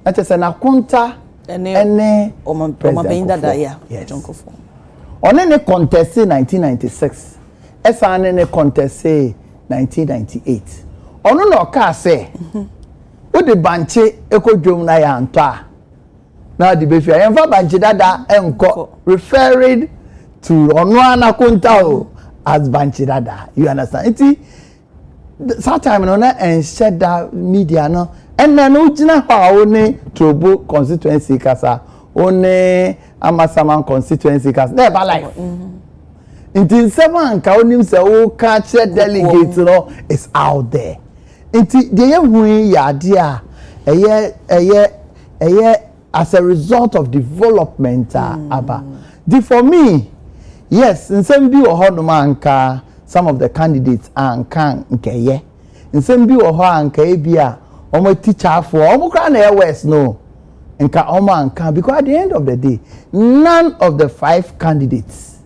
That is an akunta ene President Dada John Kofo. On any contest in 1996, esa any contest 1998. Ono no ka say o de banche ekodwom na ya anto na de be fia yemfa banche dada enko referring to ono anakunta as banche dada. You understand? Iti that time no na enshare that media no and then ujina ha oni Trobo constituency kasa one Amasaman constituency cast never life. Until seven county say oh catch delegate no is out there. Until the young ya dear as a result of development aba. For me, yes, in some view or anka some of the candidates can nkeye. In some view or anka ebia omo teacher for omo kra na west no. Nka oma nka because at the end of the day none of the 5 candidates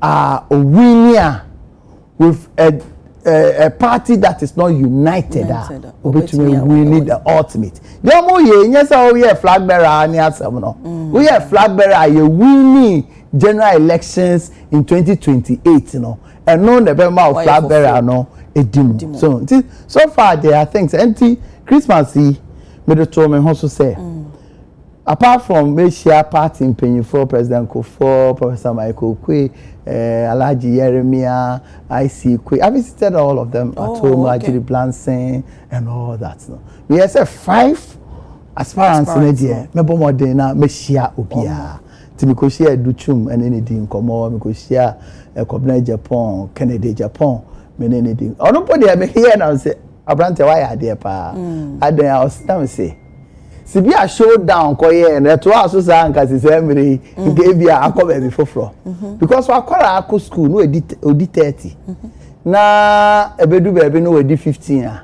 are a winner with a party that is not united between winning the ultimate. The omo ye nyesa o ye flag bearer ani asem no. We ye flag bearer you winning general elections in 2028 no. And no the bema of flag bearer no edim. So far there are things empty Christmas me the told me also say apart from Mesia party in Penny for President Kofo, Professor Michael Kwe, Alaji Yeremia, IC Kwe, I visited all of them at home, Ajiri Blanson and all that. No? We have 5 aspirants in there. Mebo Modena, Mesia Obia, Timikoshia Duchum and anything, Komo, Mikoshia, Kobna Japan, Kennedy Japan, Menending. Or nobody I here now say, Abrante, why are there? I don't say. Sibi a showdown koye na to aso sa anka se semri nke bia akoba bi foforo because wa kwara akọ school no odi 30 na ebedu bebe no odi 15 a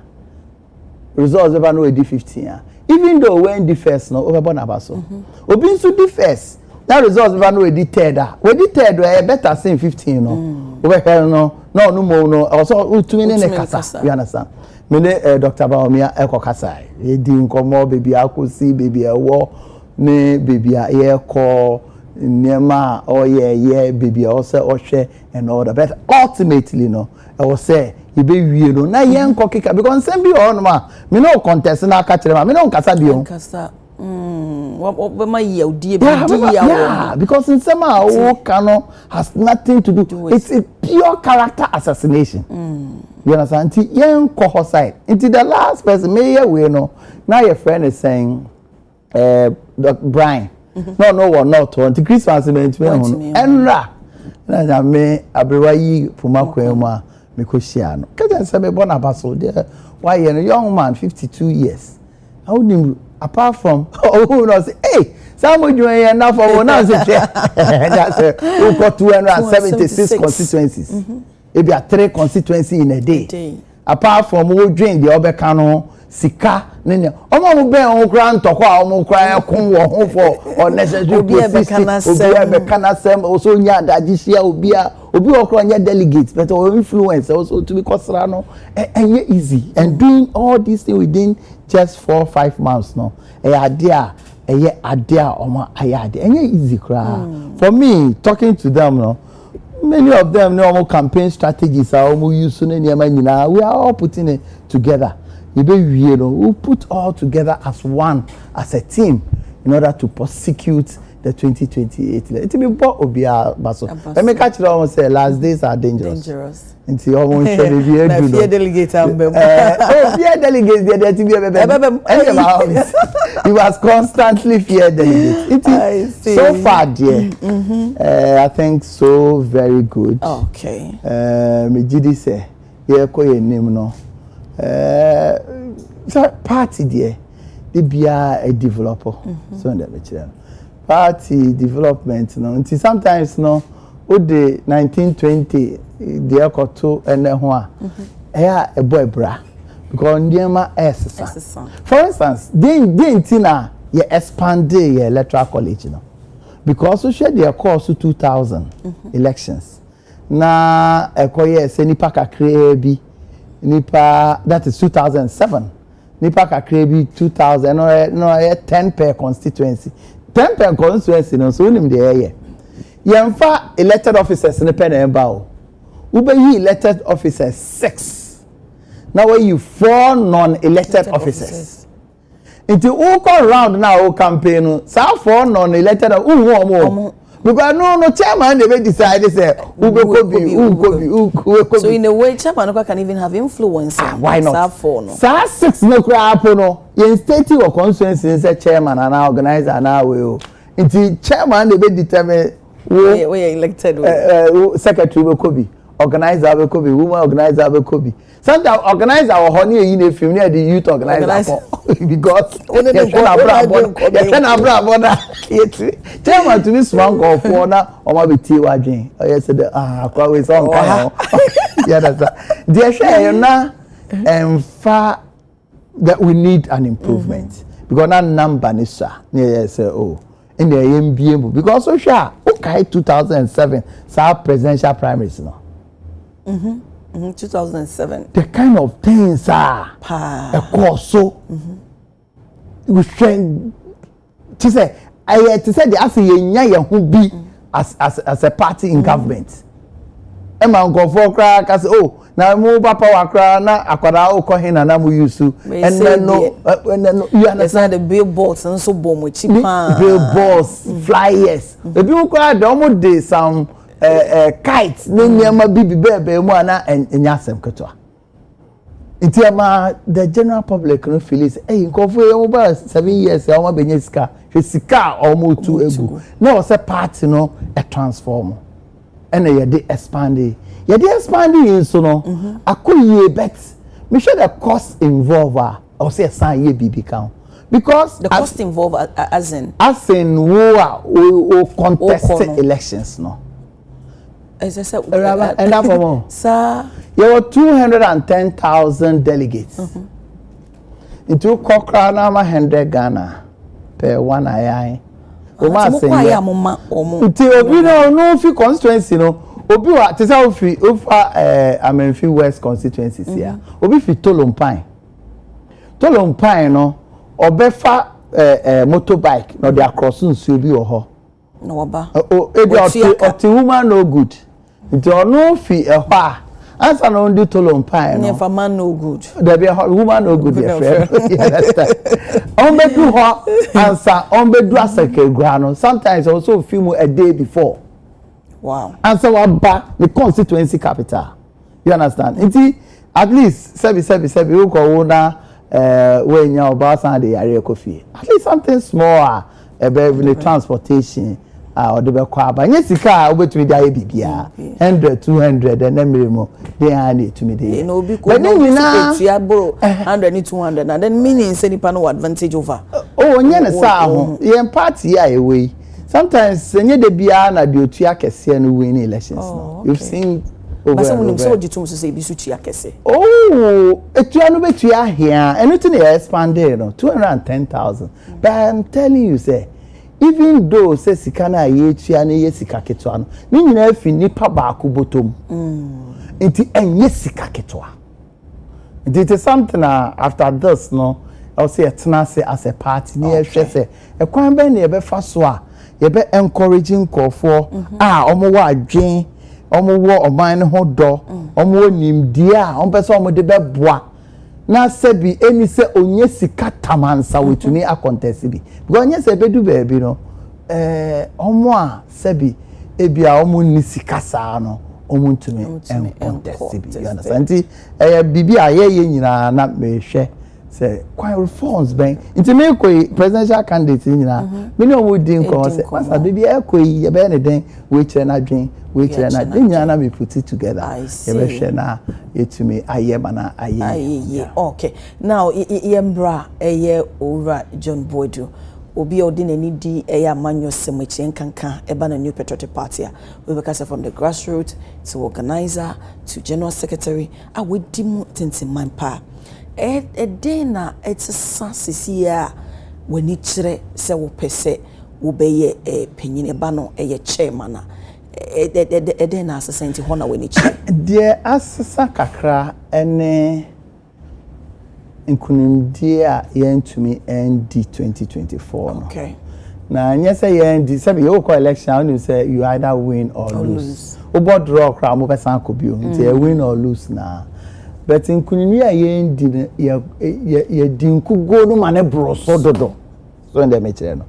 results ever no odi 15 a even though when the first no over born abaso obi nso the first that results ever no odi third a we di third e better say 15 no over here no mo no also utumi ne kasa you understand. Mene Dr. Baomia ekokasai edi nkomo baby akosi baby ewo ne baby ayeko niema oye baby also ohwe and all that but ultimately no I will say you be wie no na yen kokika because sem bi on ma me no contest na aka kire ma me no nkasa bi on nkasa what ma ye odi bi yeah because in some o kano has nothing to do it's a pure character assassination. You understand? Yen ko side. Into the last person, me we no. Now your friend is saying, Brian. No, not to. The Christmas event me on. Enra. Na me abrewa yi puma kwema me ko share no. Kaja say me born abaso there. Why a young man 52 years. How him apart from oh no say hey somebody you na for now say that's we got 276 constituencies. Maybe a 3 constituency in a day. Apart from who drink the obekano sika nene omo be on grant to kwa omo kra kun wo for unnecessary position obi be kana sem also nya dagisia obi okro nya delegate but influence also to be kosra no and easy and doing all these things within just 4 or 5 months no idea omo ayade and easy kra for me talking to them no. Many of them know campaign strategies are use we are all putting it together. We put all together as one, as a team, in order to prosecute the 2028. It will be bought Obia Baso. Let me catch it almost say last days are dangerous. Until almost fear delegate. Fear delegate he was constantly fear delegate. So far, dear. I think so very good. Okay. Me jidi say ko ye name no. Party dear. They be a developer. So that me party development no. Until sometimes no. O de 1920 the ekoto ene ho a a boy bra because ndema esesa. For instance, they tina ye expand the electoral college no because so share their course 2000 elections na ekoye se nipa kakre bi nipa that is 2007 nipa kakra bi 2000 no 10 per constituency 10 per constituency no so unim de ye yemfa elected officers ne pen emba o ubeyi elected officers 6 now you 4 non-elected officers into who come round now who campaign no sa 4 non-elected who omo because no chairman they decide say who go be so in a way chairman can even have influence why not sa 4 no sa 6 no kra apo no in state or constituency say chairman and organizer and we into chairman they determine we elected secretary we could be organizer we could be woman organizer we could be sometimes organizer or honey in a film near the youth organizer because chairman to be small go for na o ma be tie wadwen o yes the kwa we so nkan yeah that's there share na far that we need an improvement because that number ni sir yes oh in the MBA because so sure okay 2007 South presidential primaries no 2007 the kind of things are a course so we train to say I to say the as ye who be as a party in government e man go for kra ka say oh na mo papa wa kra na akwada o ko hin na mo use and no you understand the billboards and so bom chi pa billboards flyers ebi mo kra do mo dey some kites ne nyama bibi bebe mu ana enya asem ketwa itiama the general public no feel is nkofo e mo ba 7 years e mo benye sika hwe sika o mo tu egu na o se party no e transform and ye dey expand so no akoye bet me sure the cost involved or say san ye bibi kan because the cost involved as in who contest elections no as I said and that for more sir there were 210,000 delegates into kokra na 100 Ghana per one ayi o ma say until obi no fi constituency no obi wa te say ofi ofa Amenfi West constituency here obi fi Tolompan no obefa motorbike no dey cross nsu obi ho no oba o woman no good nti ono fi ho a answer no ndi Tolompan no never man no good there be a woman no good there friend you understand on be do ho answer on be do asake gua no sometimes also film a day before wow answer what back the constituency capital you understand nti at least sebi we ko na when you about san dey yare kofi at least something small about the transportation or the kwa ba nye sika obetumi dey bibia 100 200 and then miremo dey hand to me dey no be ko no you borrow 100 and 200 and then meaning say nipa no advantage over oh nye na sa ho ye party ya ewe sometimes nye de bia na de otua kese no win elections no you've seen but some so jitum so say bi su tua kese oh etua no betua here anything they expanded no 210,000 but I'm telling you say even though say sika na ye tua na ye sika ketwa no ni nyina afi nipa ba ko botom enti enye sika ketwa it is something after this no I'll say as a party near say e kwan ben na ye be fa so a ye be encouraging call for omo wa adwen omo wo oman ho do omo nimdie omo pese omo de be boa na sebi eni se onye sika tamansa wetumi a contest bi because onye se be du baby no omo a sebi ebia omo ni sika saa no omo ntumi contest bi you understand bibi a ye nyina na mehwe say quite reforms ben into me presidential candidate nyina me no mo din ko say asa bibi ekoyi ye be ne den we chere na dwen we chere na nyina na me put it together ye be hwe na yetumi aye mana aye okay now yembra eye over John Boydu obi ordinary di eye amanyo semechi nkanka eba na new patriotic party we be kase from the grassroots to organizer to general secretary we dim tintin pa na it's sasisia when it chere se wo pese wo beye penyin eba no chairman na asesenti ho na when it chere there asesa kakra ene nkunimdie a yentumi end 2024 no. Okay. Na nyese yendi say you call election you say you either win or lose. Obo draw kra mo person akobio nti win or lose na. But nkunimi a yendi ye dinkugo no mane broso dodo. So in the metre no.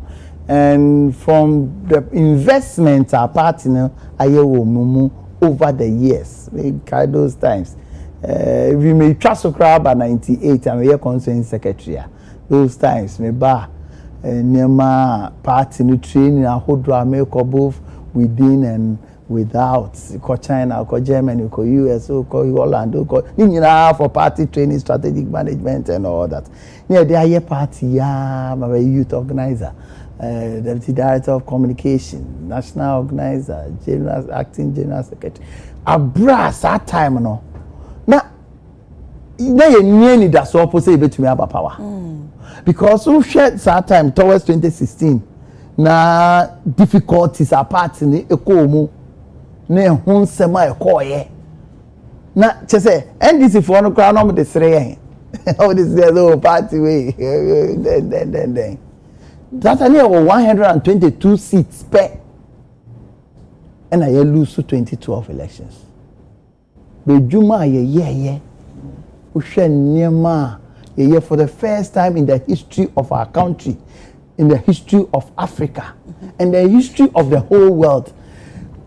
And from the investment our party no ayewo mumu over the years. We carry those times. We may trust Okra by 98 and we are concerned secretary. Those times me ba Nema party no training and hodra make both within and without. Ko China, ko Germany, ko US, ko Holland, ko for party training, strategic management and all that. Yeah, they are here party, yeah, my youth organizer, deputy director of communication, national organizer, acting general secretary. A brass that time no. Now, they need that so opposite between me about power. Because we shared that time towards 2016. Na difficulties are part in the ekomu. Ne hun sema ekoye. Na chese NDC for no crown no de sere. How this the party way. Then. That any 122 seats per. And I lose to 2012 elections. Bejuma ye. Ushe niema ye for the first time in the history of our country, in the history of Africa, and the history of the whole world.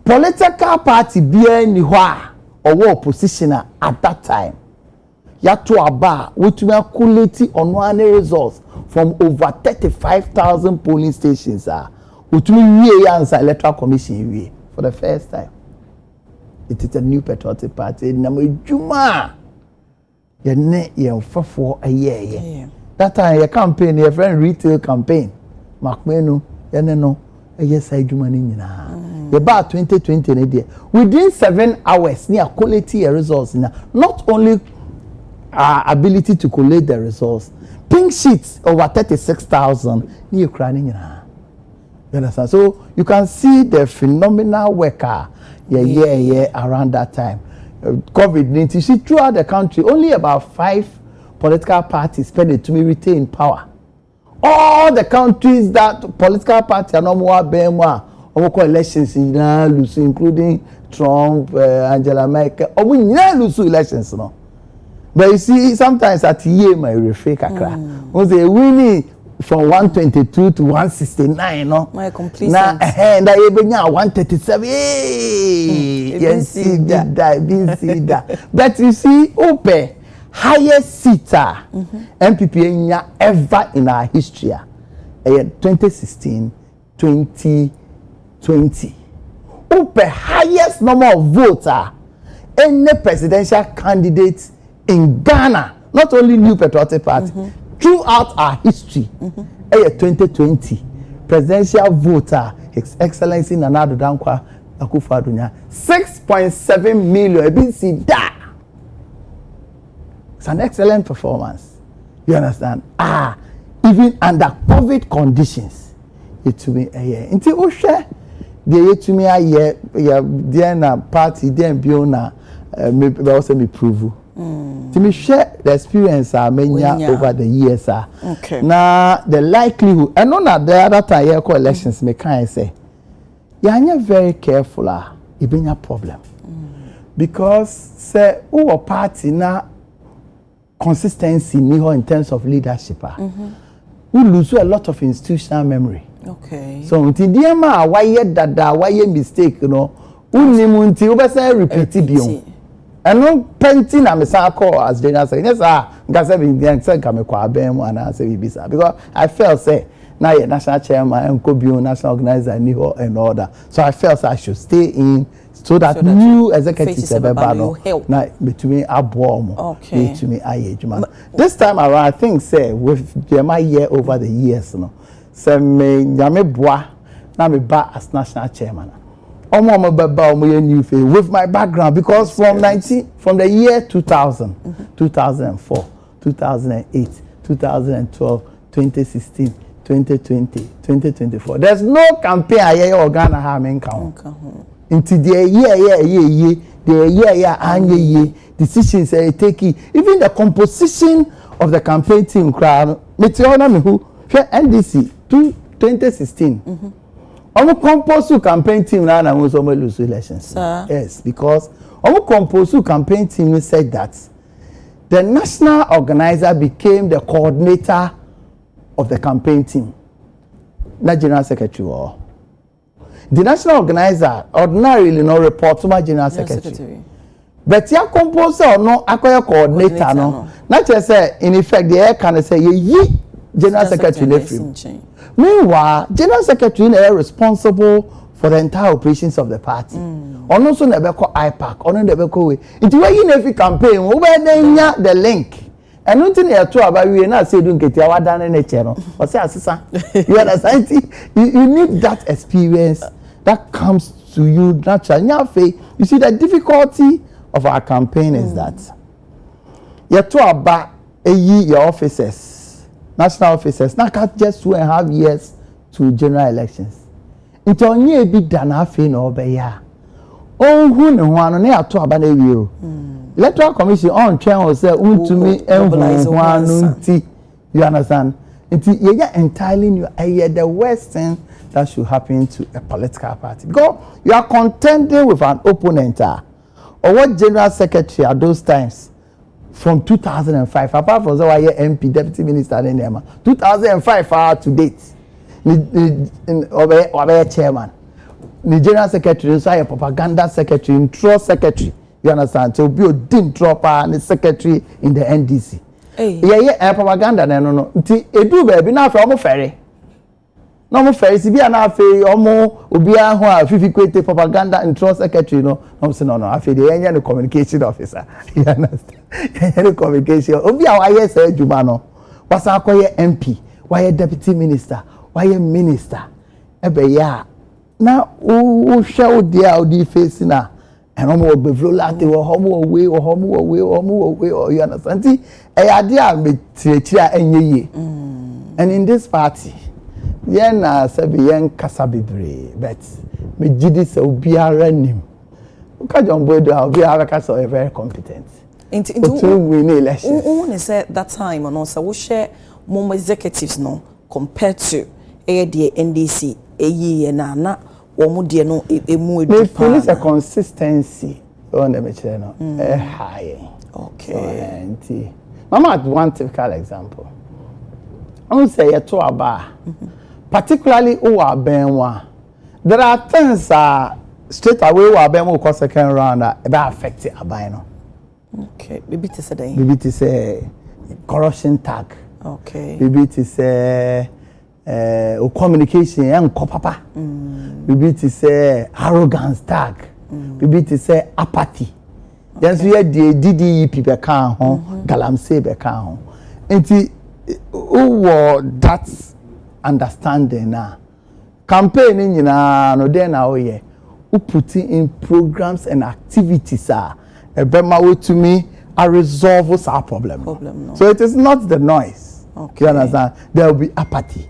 Political party being or opposition at that time. Yatu aba which we are quality on one results from over 35,000 polling stations which we answer electoral commission for the first time. It is a new patriotic party. Namujuma. Ye ne ye for a year. That time your campaign, your friend retail campaign. Makmenu, ye no, a yes I do money na. About 2020 within 7 hours near quality results now. Not only our ability to collate the results, pink sheets over 36,000 near crying. You understand? So you can see the phenomenal worker around that time. COVID-19, see throughout the country, only about 5 political parties spent to retain power. All the countries that political parties are no more being more elections in lose, including Trump, Angela Merkel, or we lose elections, no. But you see, sometimes at year my refer kakra, was they winning from 122 to 169, no. My complete na and I even 137. Yes, see that. But you see, Ope highest seater MPP ever in our history. 2016, 2020. Ope highest number of voter any presidential candidate in Ghana, not only New Patriotic Party. Throughout our history, 2020 presidential voter, His Excellency Nana Addo Dankwa Akufo-Addo 6.7 million. It's an excellent performance. You understand? Even under COVID conditions, it to me a year. Until we share the to me a year, then party, then Biona, maybe also me prove. To me share the experience over the years. Okay. Now the likelihood, and on the other time elections, me can say, you're very careful. It be a problem because say who party na consistency in terms of leadership. We lose a lot of institutional memory. Okay. So until the why mistake, you know, until repeat it. And no painting a messako as Dana said, yes, because I felt say now you're national chairman and could be national organizer and order. So I felt I should stay in so that new executives will help. Now between a bomb, okay. To me, this time around, I think say with my year over the years, no, say me nyame boa na me ba as national chairman. With my background, because from the year 2000, 2004, 2008, 2012, 2016, 2020, 2024, there's no campaign I Ghana having count. Into the year, decisions are taking. Even the composition of the campaign team crowd Metiona me who NDC 2016 omo compose campaign team na we so lose elections. Yes, because omo compose campaign team said that the national organizer became the coordinator of the campaign team, not general secretary. Or the national organizer ordinarily no report to my general secretary. But your composer no acquire coordinator no. Not just say in effect the air can say ye general secretary left. Meanwhile, general secretary is responsible for the entire operations of the party. Or also never call IPAC, or never call way. It way in every campaign, over there the link. And nothing here too about we not say don't get your done in a channel. Or say assistant. You understand? You need that experience that comes to you naturally. You see the difficulty of our campaign is that you to about your officers, national officers, not just 2.5 years to general elections. It's only a bit than half in over here. Oh, who no one near to about a view. Electoral Commission on channel say to me and one. You understand? It's entirely new. The worst thing that should happen to a political party because you are contending with an opponent or what general secretary at those times from 2005 apart from the MP deputy minister in there 2005 to date the chairman the general secretary so a propaganda secretary intro secretary you understand so be a dim dropper and the secretary in the NDC propaganda no nti edu baby na fa omo ferry no mo ferry si bia na afi omo obi aho a fifi kwete propaganda intro secretary no say no afi the enya the communication officer you understand the communication obi a why say aduma no wasa akoye MP why deputy minister why minister ebe ya na o hwe dia o di face na and omo ogbevlo lati wo homo we you understand ti e ade a metirechira enyeye and in this party yen na sabi yen kasa bebre but me gidi se obiara nim ka John Boydo obiara kasa are very competent into win elections who say that time and also we share more executives no compared to the NDC na omo de no emu edu pa police a consistency on the matter no high okay so mama one typical example I will say to aba particularly Benwa there are things straight away Benwa ko second round that affect aban no okay maybe to say maybe to say corruption tag okay maybe to say communication and papa maybe to say arrogance tag maybe to say apathy yes we had the DDE be kan ho galamsey be kan ho enti that understanding na campaign nyina no dey na oye who put in programs and activities ebema we to me a resolve our problem no. So it is not the noise okay. You understand there will be apathy.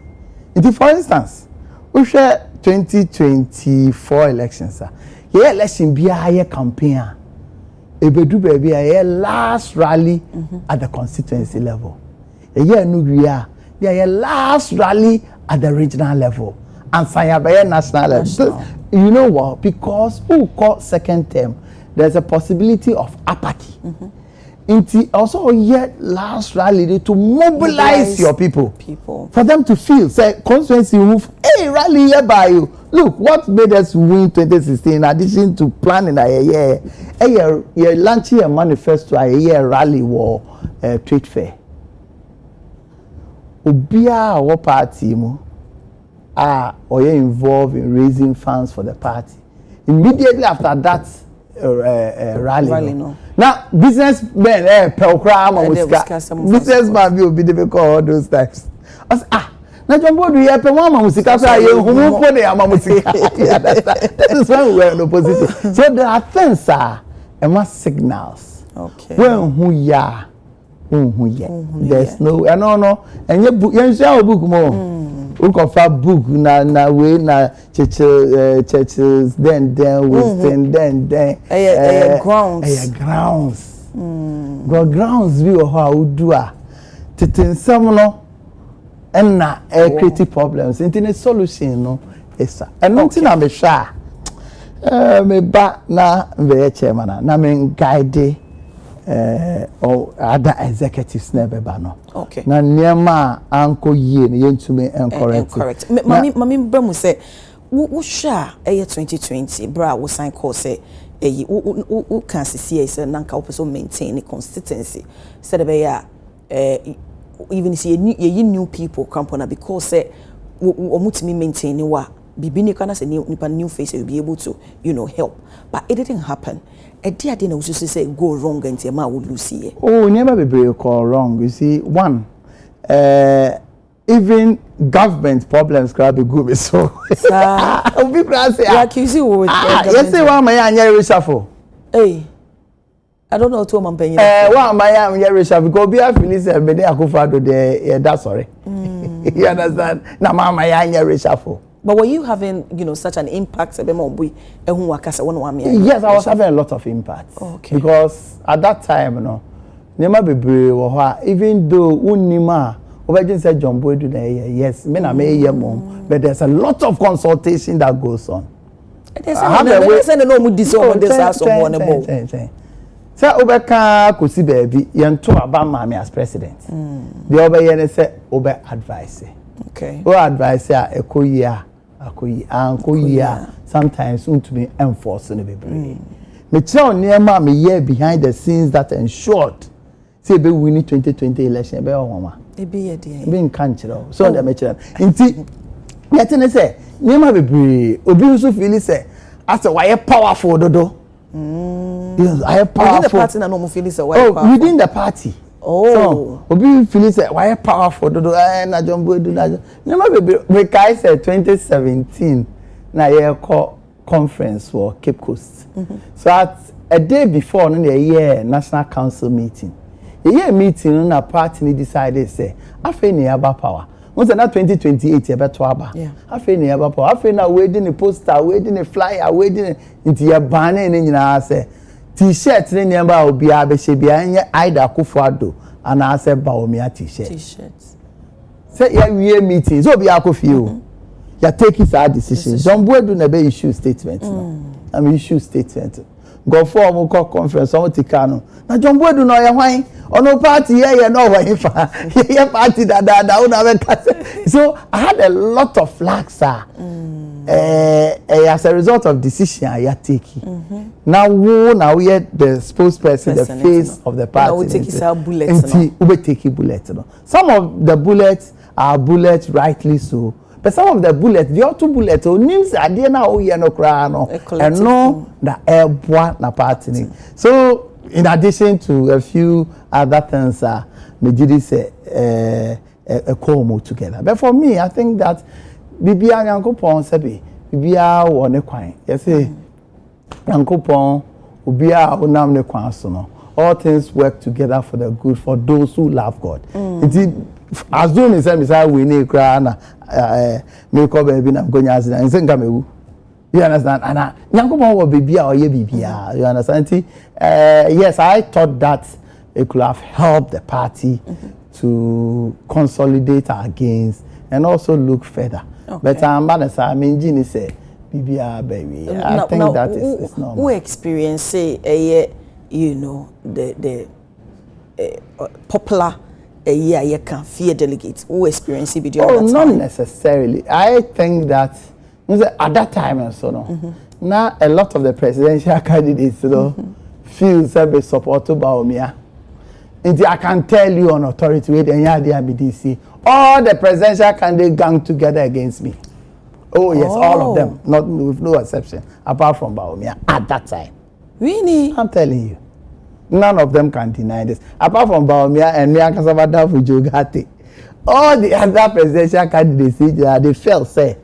For instance, we share 2024 elections. Yeah, election be a higher campaign. Ebedu baby a last rally at the constituency level. Yeah, a last rally at the regional level. And Sayabaya national level. So, you know what? Because who call second term, there's a possibility of apathy. Also yet last rally to mobilize your people for them to feel say constituency move hey rally here by you look what made us win 2016 in addition to planning a year launching a manifesto a year rally war trade fair obia our party mo or you involved in raising funds for the party immediately after that rally no. Now businessmen businessman will be difficult all those times. Na John Boydo here pe one musika so aye humu po de musika. That is when we were in opposition. So there are things and signals. Okay. When who ya there's no and you book book more. We confirm book na way na churches then Western then grounds grounds we how do titinsam no na create problems into the solution no esa eno nti na me hwa me ba na be chairman na me guide or other executives never ba no okay na niema anko yie ne yentume correct mami ba mu say wo hwa 2020 bra wo sign call say wo can see say nanka wo person maintain the consistency said be ya even see ye new people company because say omutimi maintain wa bibi ni kana say new face will be able to help, but it didn't happen. A dear didn't also say go wrong and say ma would lose here. Oh, never be call wrong. You see, one even government problems can be good so obi kra say accuse you with yes say one my anya reshuffle. Hey, I don't know to man penny. One my anya reshuffle because be feel say me dey Akufo-Addo dey that's sorry. You understand? Na my anya reshuffle. But were you having, such an impact? Yes, I was having a lot of impact. Oh, okay. Because at that time, even though Unima, said John Boy do yes, but there's a lot of consultation that goes on. So Obeka Kusi baby, Yanto Abama as president. The Obe say Obe advice. Okay. O advice ekoya sometimes to be enforced in the baby. Me tell niema me year behind the scenes that ensured say be winning 2020 election be o e be ye dey be nkan kire so dem me kire nti yetene say niema bebre obi nso feel say as why powerful dodo yes I powerful within the party na no mo feel say why powerful within the party. Oh, so obi feel say why powerful dodo na John Boy do na never be kai say 2017 na ye call conference for Cape Coast. So at a day before no the year national council meeting. The year meeting na party ni decided say afa ni aba power. Once na 2028 e beto aba. Afa ni aba power. Afa na we dey the poster, we dey the flyer, we dey into your banner ni nyina say T-shirt ni nyamba obi abehye bia nye either Akufo-Addo and I say Bawumia T-shirts. Say ya we meeting so obi akofie ya take his decision. John Boy do na be issue statement no. I'm issue statement. Go for mo call conference on tikano. Na John Boy do no ya hwan ono party here no hwan fa. Here party da una be kase. So I had a lot of flags sir. As a result of decision I take. Now we are the spokesperson, the face of the party. Now we take his bullets. We take bullets. Some of the bullets are bullets rightly so. But some of the bullets, the other bullets, names are there now. We are no crying, and no the air na party. So, in addition to a few other things, me did say a combo together. But for me, I think that Bibia Yankopon Sebi, Bibia wone kwan. Yes, Yankopon Ubia Unam ne kwan so. All things work together for the good for those who love God. As soon as I win cry na me ko baby na gonya azina nse nka mewu. You understand? And Yankopon wo bibia or ye bibia. You understand? Yes, I thought that it could have helped the party to consolidate our gains and also look further. Okay. But I mean, Gini say, bibia baby. I think that is normal. Who experience say the popular you can fear delegates who experience it not necessarily. I think that at that time and so on. Now a lot of the presidential candidates feel be supported by Omia. And I can tell you on authority with any BDC, all the presidential candidates gang together against me. Oh yes, all of them, not with no exception, apart from Bawumia at that time. Really? I'm telling you. None of them can deny this. Apart from Bawumia and Mia Kasabada Fujogate. All the other presidential candidates, they felt say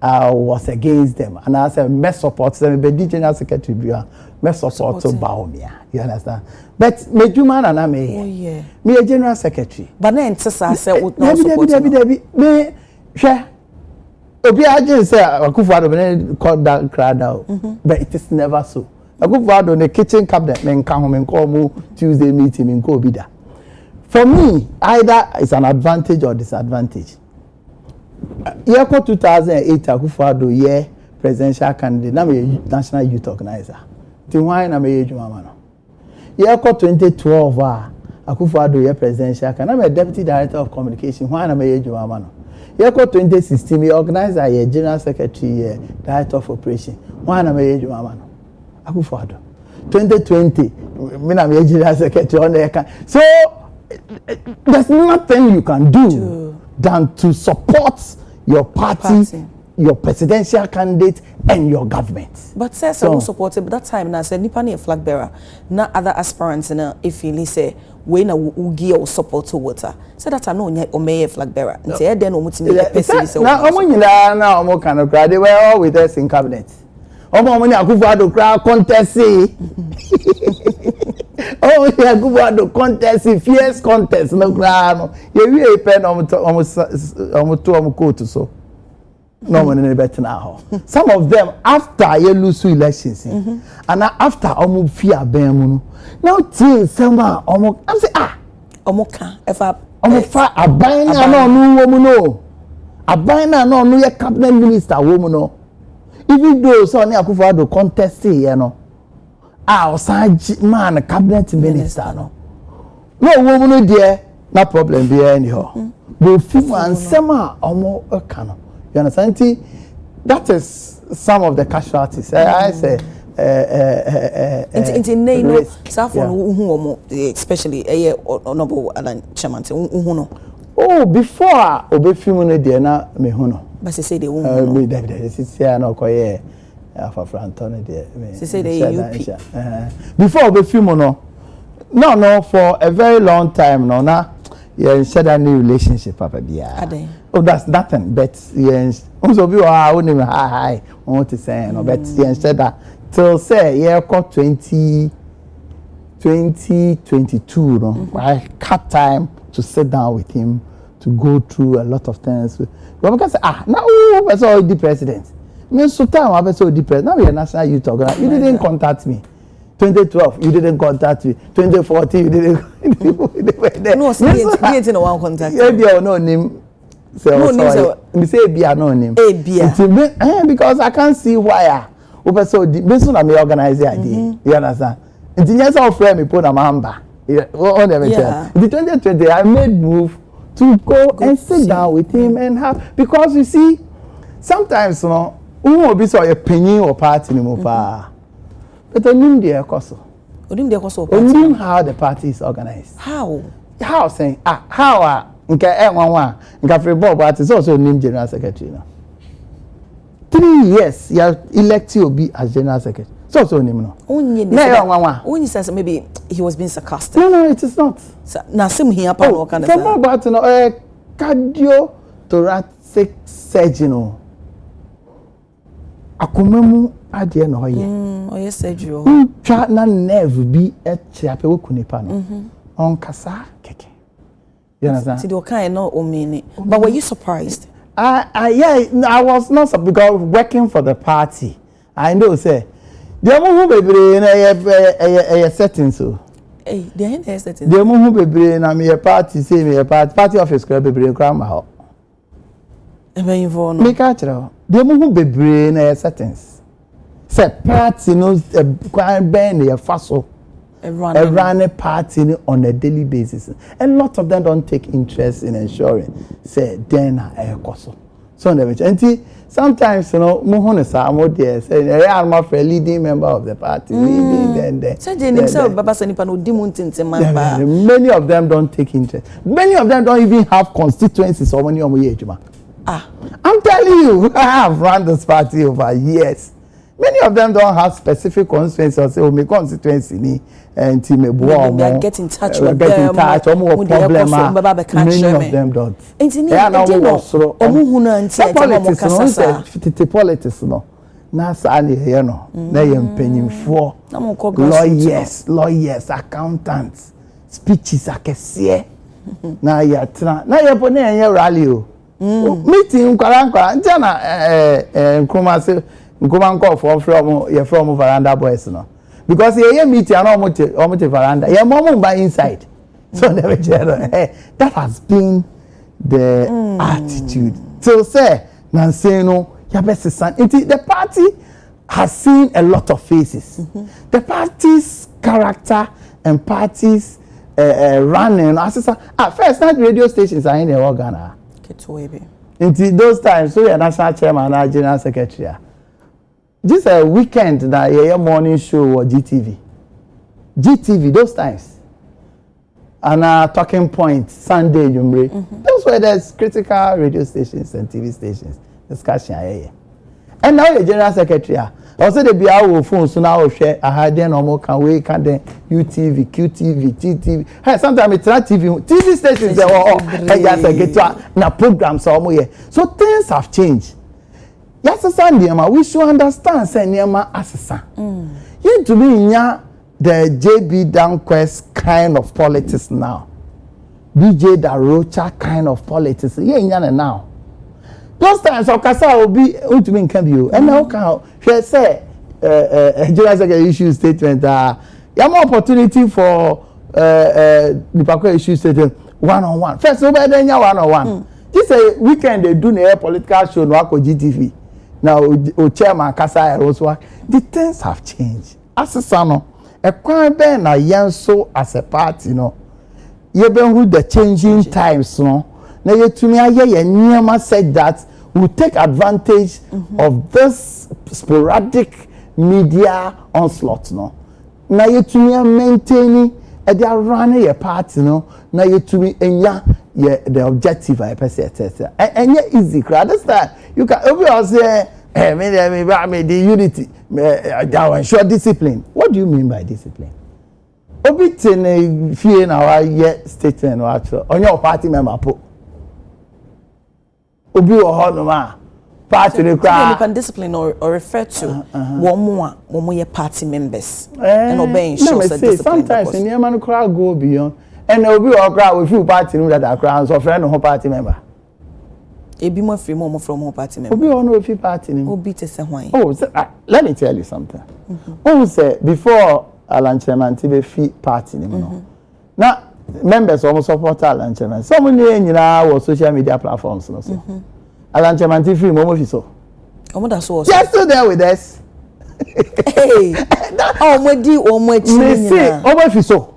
was against them. And I said, me support them, but the general secretary, me support Bawumia. You understand? But me Juma and me, me a general secretary. But then I said, would not support me. Share. Obi agent say Akufo-Addo called that crowd out, but it is never so. Akufo-Addo the kitchen cabinet men come home and call me Tuesday meeting in Kobida. For me, either it's an advantage or disadvantage. Year 2008, Akufo-Addo, yeah, presidential candidate, now me national youth organizer. The why na me ejuma no. Year 2012, Akufo-Addo, yeah, presidential candidate, now me deputy director of communication. Why na me ejuma no. Year 2016, me organizer, yeah, general secretary, yeah, director of operation. Why na me ejuma no. Akufo-Addo. 2020, me na me general secretary on the so there's nothing you can do than to support your party, your presidential candidate, and your government. But says so, I will support it. But that time, now said Nipa ni a flag bearer, not other aspirants. If you say we na ugi or support to water, so that I know o may a flag bearer. Say then o muti me person. Now, now kind of crowd. They were all with us in cabinet. Money Akufo-Addo crowd contest. Oh, yeah, Akufo-Addo contest, fierce contest, no crowd. You really pen almost quote so. No one any better now. Some of them after you lose elections, and after almost fear bemuno. Now till someone almost I'm say omoka if I abina no woman no. Abina no your cabinet minister woman no. Even though so ni Akufo-Addo contest here no. Man cabinet minister no. No woman there, no problem be anyhow. But few and some almost can. You understand? That is some of the casualties. I say, especially honorable Alan Chairman. Oh, before Obefimune Diana Mehuno. But they say they won't. They say no koye for Frantone there. They say they UP. Before Obefimono, no, for a very long time now. Yeah, share that new relationship, Papa. Yeah. Oh, that's nothing. But yes, also be only high. I want to say no, but yeah, said that till say yeah, 2022. No, I cut time to sit down with him to go through a lot of things. But because now I saw the president. Me so time I saw the president. Now we are national youth organizer. You didn't contact me. 2012, you didn't contact me. 2014, you didn't. No, see, no one contact. Yeah, no name. So me say Bia no name. Because I can't see why. Open so the person I may organize the idea. You understand? It's just our friend me put a mamba. Yeah. In 2020, I made move to go and sit down with him and have because you see, sometimes you know, who will be so a penny or party anymore. But onim the ekoso. Onim how the party is organized. How? How saying how nka nka free board but it's also onim general secretary now. 3 years you elect you be as general secretary. So also onim no. Only says maybe he was being sarcastic. No, it is not. Na sim here pa no kind of. From about cardiothoracic surgeon. Akumemu adie no hoye. Oye surgery. Twa na nerve bi echiape wokunipa no. On kasa keke. You understand? See the kind no omini. But were you surprised? Yeah, I was not surprised because working for the party. I know say the who bebre na settings so. Eh, the end settings. The who bebre na me party say me party office kra bebre kra ma ho. Even for no. Make actually the who bebre na settings. Say party no kwan ben na faso. Run a party on a daily basis. A lot of them don't take interest in ensuring say then a coso. So sometimes you know Mohone Samo there say I am a leading member of the party. Leading many of them don't take interest. Many of them don't even have constituencies or money on I'm telling you, I have run this party over years. Many of them don't have specific constituencies or say, oh, my constituency and team get in touch with them. Many of them don't. Politics, no. Lawyers, accountants, speeches, rally. Meeting Nkrumah call from veranda boys no because here meeting and almost veranda. Your mom by inside. So never that has been the attitude. So say Nancy no your best son. The party has seen a lot of faces. The party's character and party's running. At first, not radio stations are in the organ. Until those times, so you're national chairman and general secretary. This a weekend that your morning show or GTV. GTV those times. And talking point Sunday Jumbre. Those were the critical radio stations and TV stations discussion. And now the general secretary. Also the be our phone so now share a hard normal can we can then UTV, QTV, GTV. Hey, sometimes it's not TV stations they just get to na programs almost. So things have changed. Yes, Sunday, we should understand say Niama asesa. You to be in the JB Danquest kind of politics now. BJ Darocha kind of politics. Yeah, now. Those times Okasa will be ultimate can be and now can she say general secretary issue statement more opportunity for the issue statement one-on-one. First over then one-on-one. This a weekend they do a political show no GTV. Now o chairman Kasa also the things have changed. Asesano e kwan ben na yenso as a party no ye ben who the changing times no na yetumi aye ye nyama said that we take advantage of this sporadic media onslaught no na yetumi maintaining e dey run your party no na yetumi enya the objective I person and easy crowd understand you can obviously say me the unity that ensure discipline. What do you mean by discipline? Obitin fear na wa statement on your party member po obi o hono ma party the crowd. You can discipline or refer to one your party members and obeying shows that discipline. Sometimes in the crowd go beyond and obi o crowd we feel party that crowd so friend no party member. Ebi mo free mo from home party member. Obi on no free party name. Obi te se hwan. Oh, let me tell you something. Say before Alan Chairman be free party name no. Now members almost support Alan Chairman. Some nyina was social media platforms no so. Alan Chairman free mo fi so. Omo da so. Just still there with us. Hey. Omo di omo echi nyina. Me say omo fi so.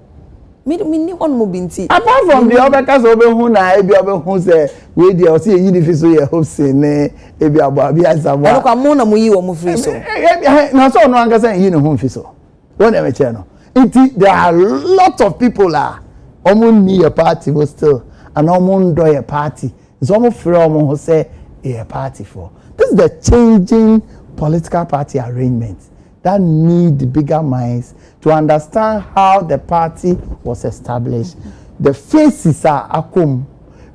Me ni one mo binti. Apart from the other case obe hu na ebi obe hu say we dey o see yi fi so ye hope say ne ebi abo abi asamo. Ono kwa mo na mo yi wo mo free so. Na so no anga say yi ne hu fi so. Won em che no. There are a lot of people omo ni your party but still and omo ndo your party. So omo free omo who say a party for. This is the changing political party arrangement that need bigger minds to understand how the party was established. The faces are akom,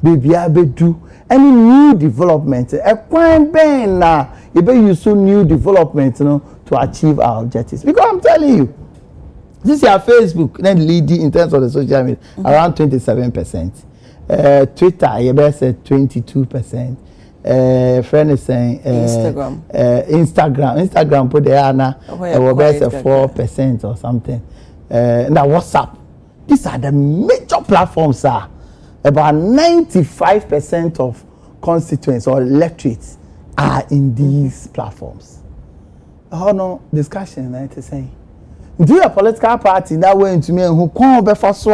baby abedu, any new development. A quite ben na, you be use new development, to achieve our objectives. Because I'm telling you, this is our Facebook, then leading in terms of the social media, around 27%. Twitter, you better say 22%. Friend is saying Instagram put there now about 4% or something. Now WhatsApp, these are the major platforms. About 95% of constituents or electorates are in these platforms. Oh no, discussion I to say. Do a political party that way into me who come be for so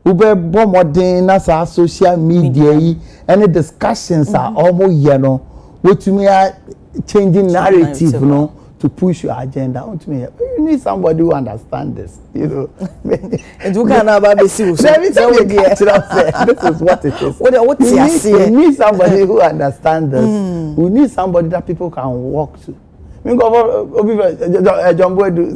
ube bo modern na sa social media any discussions are almost what me are changing narrative to push your agenda onto me. You need somebody who understand this, and you can about be serious. This is what it is. We need somebody who understands this. We need somebody that people can walk to. John Boy do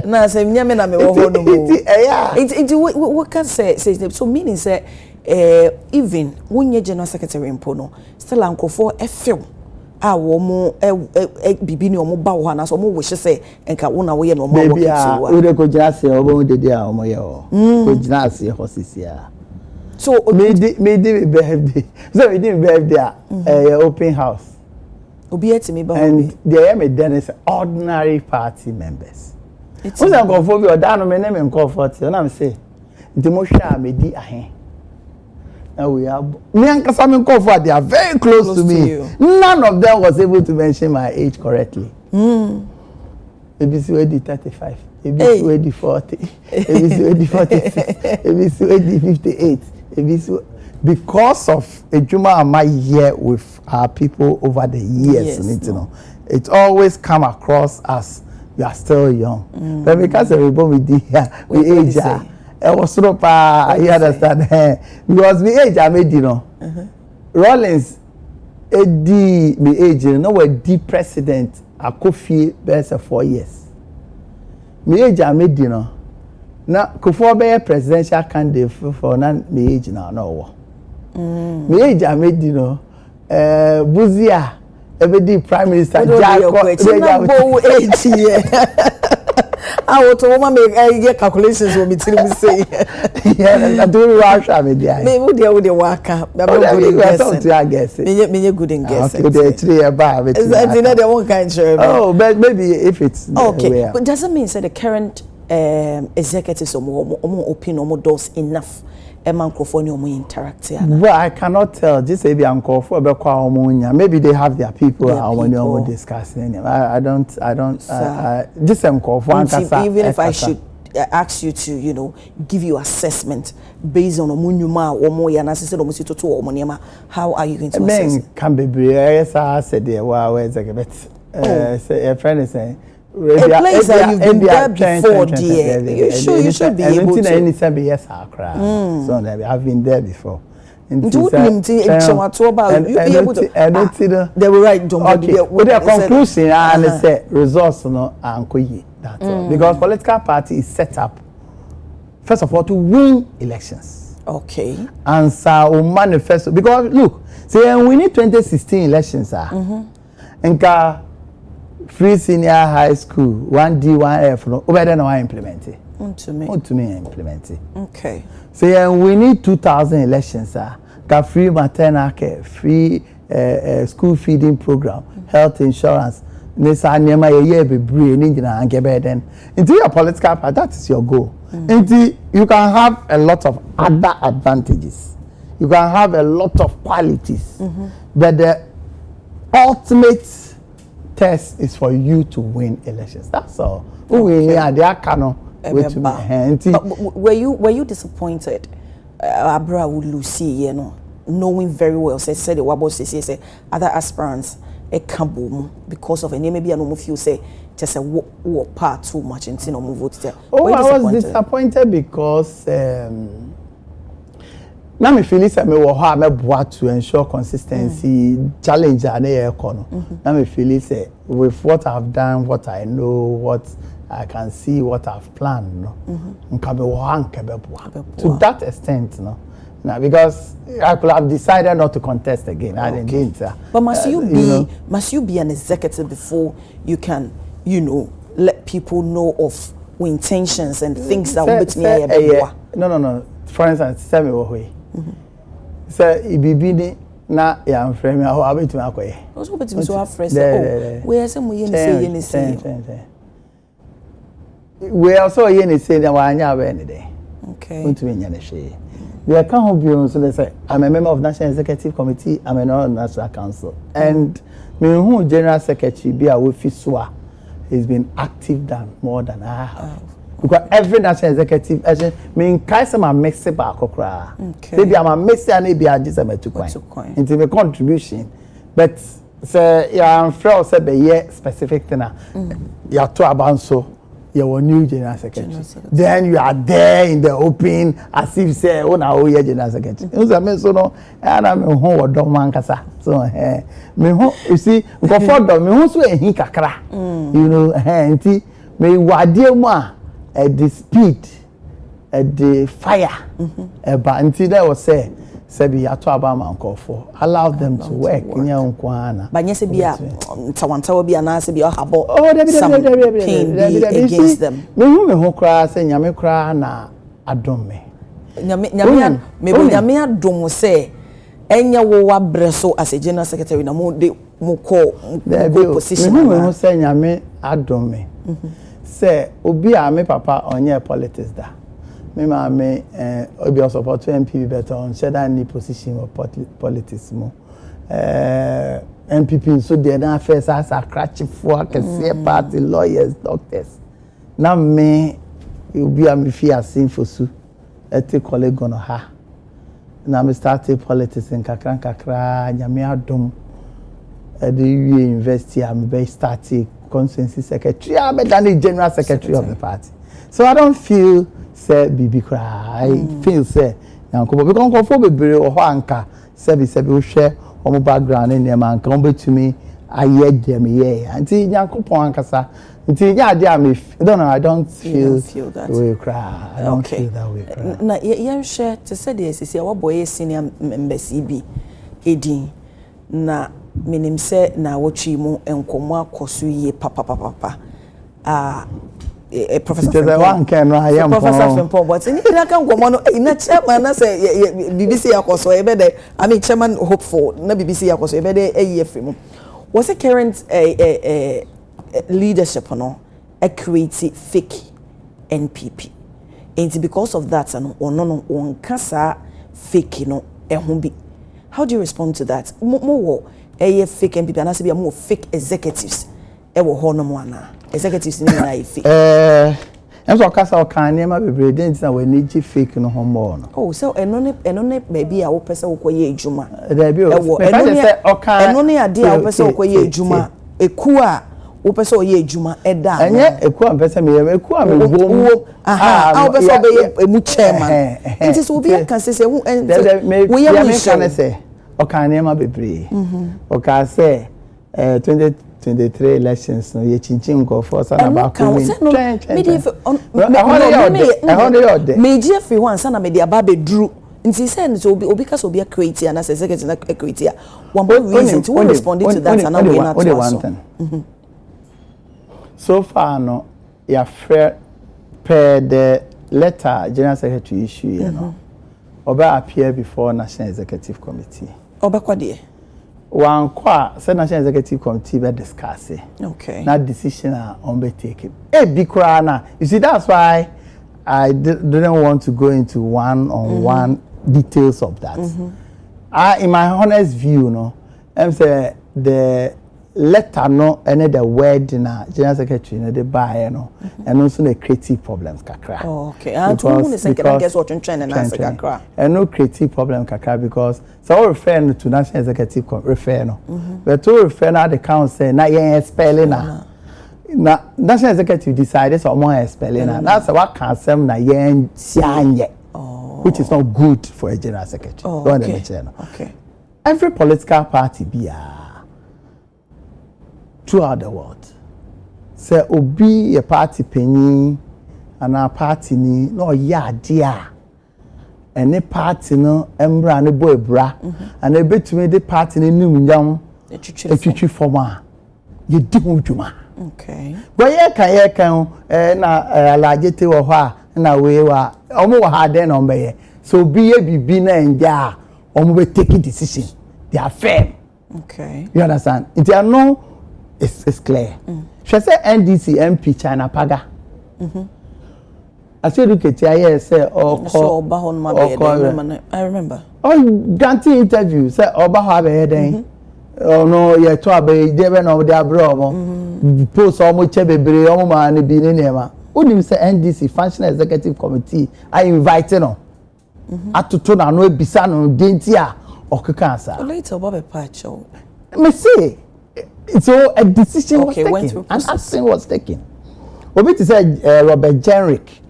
na say nyame na me wo ho no mo it what can say so meaning say even wonye general secretary mpo no still ankofo efew a wo mo bibi ni o mo ba wo na so mo wo hye say enka wo na wo ye no mo wo kitu wa we dey ko jina se obo dede a o mo ye o ko jina se hosisia so me di birthday so me di birthday open house. And they are Dennis ordinary party members. Who's a conformity or down on my name and comfort? And I'm saying nti mo hwa medi ahe now we are me and Kasami Kofa, they are very close to me. None of them was able to mention my age correctly. ABC wedi 35, ABC wedi 40, ABC wedi 46, ABC wedi 58, ABC because of Ejuma Ama here with our people over the years, you know, it always come across as you are still young. But because everybody we age, I was so you understand? Because me age I made, you know, Rollins, me age, you know, we're the president. I could feel best 4 years. Me age I made, you know. Now, before be a presidential candidate for me age now, no. Me age I made, you know. Buzia, every prime minister. I want to make calculations when me say. Yeah, I do rush me there. Me would the worker. Me good in guessing. Okay, 3 years back. Is that the one kind of? Oh, but maybe if it's okay. But doesn't mean that the current executives are more open or more doors enough. Interact. Well, I cannot tell. Just say maybe they have their people and discussing. I don't. Just even if I should ask you to, you know, give you assessment based on how are you going to assess? Can be I said there. Wow, where's a bit? Say a friend is saying. A place that you've been there before, dear. You should be able to. Yes, so I've been there before. They were right, okay. With the conclusion, and say results no that's all. Because political party is set up first of all to win elections. Okay. And so manifesto because look, say we need 2016 elections and free senior high school 1D 1F no better than I implement it. To me implement it. Okay. So we need 2000 elections got free maternal care, free school feeding program, health insurance. This anema ye be brain engina and get then into your political party, that is your goal. Until you can have a lot of other advantages. You can have a lot of qualities. But the ultimate test is for you to win elections. That's all. Were you disappointed? Abra would Lucy, you know, knowing very well. Said the Wabo say other aspirants a kaboom because of a name maybe an few say just a war part too much and no move vote there. Oh, I was disappointed because now me feel say me wo ha me boa to ensure consistency challenge and econo. Now me feel say with what I've done, what I know, what I can see, what I've planned, no. To that extent, no. Now because I could have decided not to contest again. I didn't. But must you be an executive before you can, you know, let people know of intentions and things that will be No. For instance, tell me what way. Say ibibini na ya mframe aho abetumi akoye. Also betumi so afresh we say mo yen say. We also yen say na wanya be ne dey. Okay. Untumi nya ne hwe. We can help you so they say I'm a member of National Executive Committee, I'm a member of National Council. And me who General Secretary be a Wifiswa has been active than more than I have. Because every national executive, I mean, Kaisama makes it back. Maybe I'm a messy and maybe I just am a 2 coin. Into the contribution. But say, yeah, I'm fair to say, specific thing. You're too about so. You're a new general secretary. Then you are there in the open as if say, oh, now you're general secretary. So no, and I'm a home or dog man kasa. So, you see, go for dog, me who's a hinkakra. You know, and me wadia ma. At the speed, at the fire, but until they was say, Sebi ato abama uncle for allow them to work in your own kwana. But yes, be a Tawanta will be an answer be a habo. Oh, some pain be against them. Me who cry say nyame cry na adom me. Nyame adom say enya wo wa breso as a general secretary na mo de mo call position. Me who say nyame adom me. Say obi a me papa onye politics da me obi o support MPP better on share that any position of politics mo MPP so there na first as a cratch for kese party lawyers doctors na me obi am fi asin fosu eti colleague on ha na me started politics in kakra nyame adom at the university I'm be started consensus secretary I'm the general secretary of the party. So I don't feel say bibi cry. I feel say yanko because konfo bebre o ho anka say be we share omo background in dem anka on betumi aye dem here. Anti yanko pon ankasa. Anti ya dey am I don't feel that way cry. I don't feel that way cry. Na yen share to say the sisi our boy senior members bi edin na minim say na wotwi mu enkomo akoso ye papa Professor Fempon, but in na chairman na say BBC akoso e be there I mean chairman hopeful na BBC akoso e be there e mu was a current leadership no a create fake NPP and because of that no on kasa fake no ehun bi. How do you respond to that? More fake NPP and as be more fake executives e wo ho no mo ana executives ni na ifi enso kasa o kan nema bebre den na we ni ji fake no ho mo no. Oh so eno ne baby a wo pese wo koye ejuma there be eno ne ade a wo pese wo koye ejuma eku a wo pese wo ye ejuma eda enye eku a pese me eku a me bom wo wo pese wo be emu chairman nti so obi kan se wo we ye me kan se o kan nema bebre o ka se 2023 elections no ye chinchin go for sana ba ko me meji afi wan sana me dia ba be duru nti say so obi ka so obi create and as executive na create one boy reason to respond to that and we not to so far no ya per the letter general secretary issue you know oba appear before national executive committee oba kwade one kwa say national executive committee be discuss it. Okay. That decision on be taken. Bikura na. You see that's why I didn't want to go into one-on-one details of that. In my honest view, no, I'm say the letter no any the word na general secretary no the buy no and also the creative problems kakra. Oh, okay. And to say can guess what trend and answer kakra. And no creative problem kakra because so refer to national executive refer no. But to refer na the council na yen spelling na national executive decided so more spelling na that's what council na yen sianye. Which is not good for a general secretary. Oh, okay. Every political party be throughout the world. Say obi a party penny and a party ni no ya dia. Any party no embra ne boy bra and e betumi the party ni nim nyam e twitwi forma. Ye di ho dwuma. Okay. But ye kan na alagete wo ho a na we wa omo wa ha den no be so be ye bibi na enja omo be taking decision. They are firm. Okay. You understand? It are no it's clear. She say NDC MP China Paga. I said educate here say I remember. Oh, granting interview say Oba ha be den. Oh no, ye to abe dey be no dey abro mo. Post omo che bebre omo ma ne bi ne nema. Onim say NDC Functional Executive Committee I invite no. Atoto na no ebisa no denti a okeka asa. Later Oba patch. Me say so a decision was taken. An action was taken. Obi to say Robert Jenrick,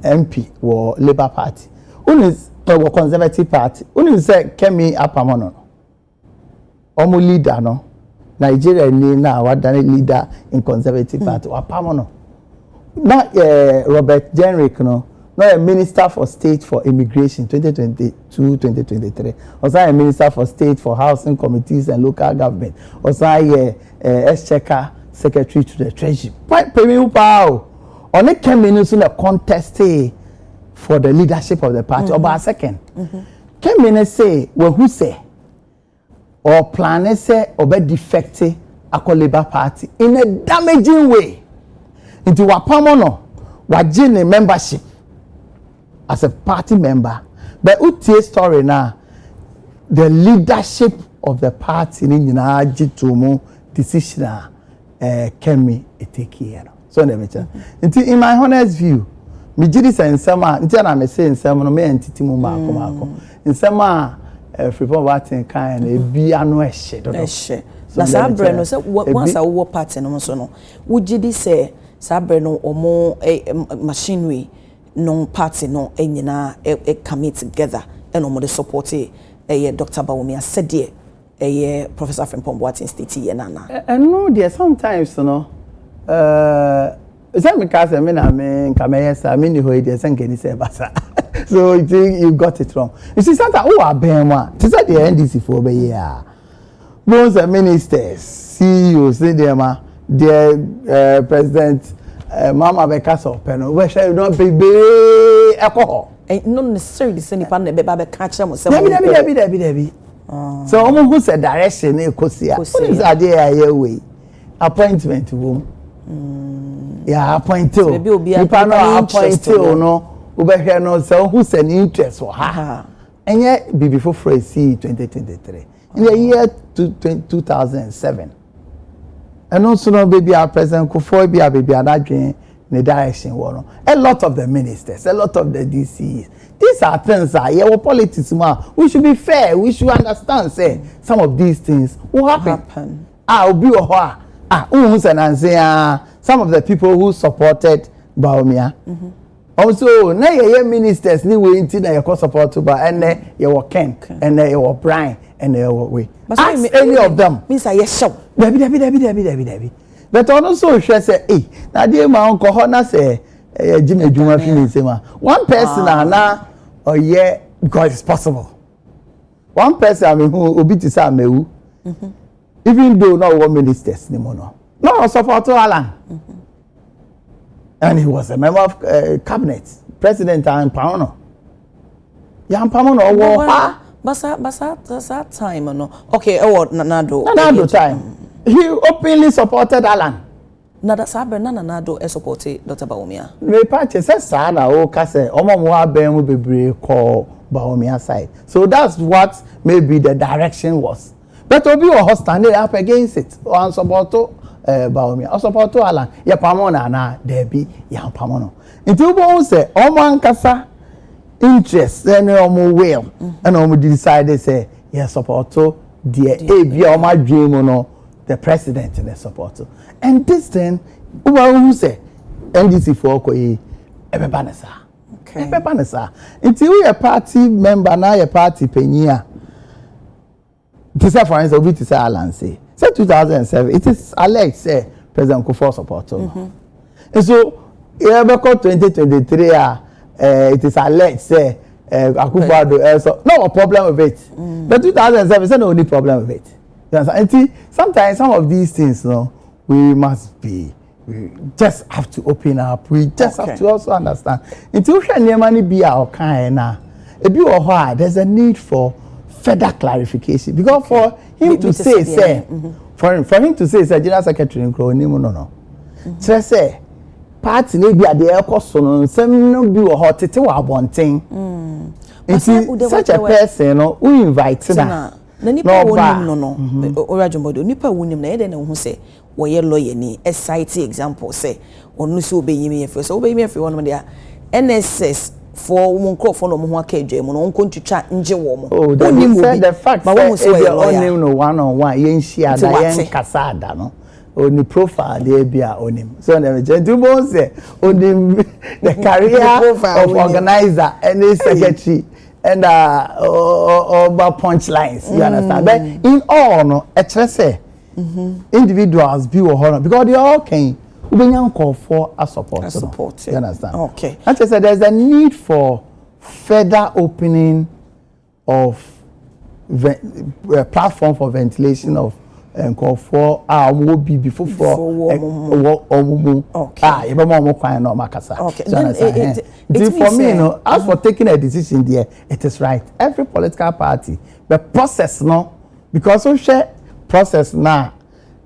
MP or Labour Party. Unis or Conservative Party. Unis say Kemi Apamono. Omo leader no. Nigeria ni na wadane leader in Conservative Party. Apamono. Not Robert Jenrick no. Not a Minister for State for Immigration 2022-2023. Also a Minister for State for Housing Committees and Local Government. Also a Exchequer Secretary to the Treasury. Only came in a contest for the leadership of the party. About a second. Came in and say, well, who say? Or plan say, or be defective a Labour Party in a damaging way. Into Wapamono. wagye membership as a party member but utie story now the leadership of the party ni nyina agye to mu decision Kemi Adekye no so na me in my honest view me gidi nsɛm a nti na me say nsɛm no me entity mu maako nsɛm a freeport watin kan na ebi ano ehye dodo na sabre no say once a wo party no so no wo gidi say sabre no omo machinery no party no enyina come together and omo the support Dr. Bawumia said there Professor Frimpong Boateng state ye nana no there sometimes no me ka say me na me kameyesa me ni ho dey say ngeni say basa so you got it wrong you see Santa who are benwa to say the NDC for be here most ministers CEOs them the president mama be cast up no we shall not be alcohol not necessarily say nipa na be ba catch am say Debbie so omo who say direction e kosia what is idea here way appointment room yeah appointed nipa no appointed no ubehwe no so who say interest for ha enye bibi for phrase 2023 in the year 2007 and also no baby our president Kufuor be a baby adadwen the direction one a lot of the ministers a lot of the DCs these are things that yeah politics we should be fair we should understand say some of these things will happen obi who say some of the people who supported Bawumia also na ye ministers ni we nti na ye support ba and ye wo Ken and ye wo Brian and ye wo we ask any of them means I show Debbie but also share say na dey ma onko ho na say jim adwuma fi ni say ma one person na oye because it's possible one person I mean who obi ti say amewu even though no one ministers ni mo no support Alan and he was a member of cabinet president and Pamono Yan Pamono basa time no okay Nanado time he openly supported Alan nada sabe Nanado supported Dr. Bawumia me party say sa na o ka say omo mo aben mu bebre call Bawumia side so that's what maybe the direction was but obi o standing up against it or support Bawumia o support Alan ya Pamono na debi ya Pamono nti ubo say omo ankasa interest and omo will and omo decide say yes support the ebi omo adwem no the president and the support and this thing who say NDC for koyi ebebanesa okay ebebanesa nti we a party member na your party penya this for instance we to say Alan say 2007 it is alleged say President Kufuor support and so ebeko 2023 it is alleged say Akufo-Addo so no problem with it but 2007 say no only problem with it. And sometimes some of these things, we just have to open up. We just have to also understand. Until be our kind there's a need for further clarification. Because for him to say, for him to say, General Secretary no. Just say, party maybe at the airport, some no be a hot thing. Such a person, who invites na nipa wonim no Orajumbodo nipa wonim na yede na hu se wo ye lawyer ni cite example say onu se obeyimi efe so obeyimi efe wono dia NSS for monkrofo no mo ho aka adwa mu no onko ntwitwa nje wo mo onim the fact but when say onim no one on one yen shia da yen kasada no oni profile dey bia onim so na gentleman say onim the career of organizer and secretary and over punchlines, you understand? But in all, no, say individuals be honor because they all can call for a support. You understand? Okay. And I said there's a need for further opening of platform for ventilation of call for will be before okay. For me, as for taking a decision there, it is right. Every political party, the process because we share process now,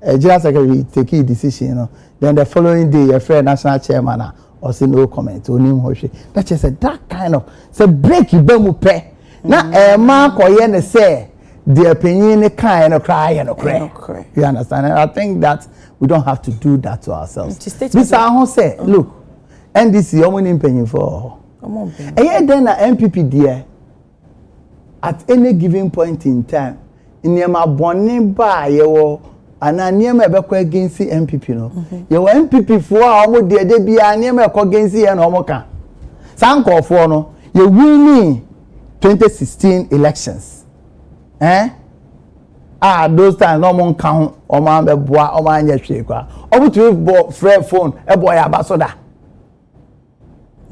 General Secretary take a decision, then the following day, a fair national chairman or say no comment onim hohwe that just that kind of say break ibamu pe na ma koye ne say the opinion kind of cry and cry. You understand? And I think that we don't have to do that to ourselves. This I say, look, NDC only penny for. And yet then a MPP dear at any given point in time in your bonnie bar you and I near me back against the MPP no. Your MPP for almost dear they be a near me against the Omoka. Some call for no, you winning 2016 elections. Those times no one count or man be boy or man yet shake. Or to bo free phone a boy abasoda.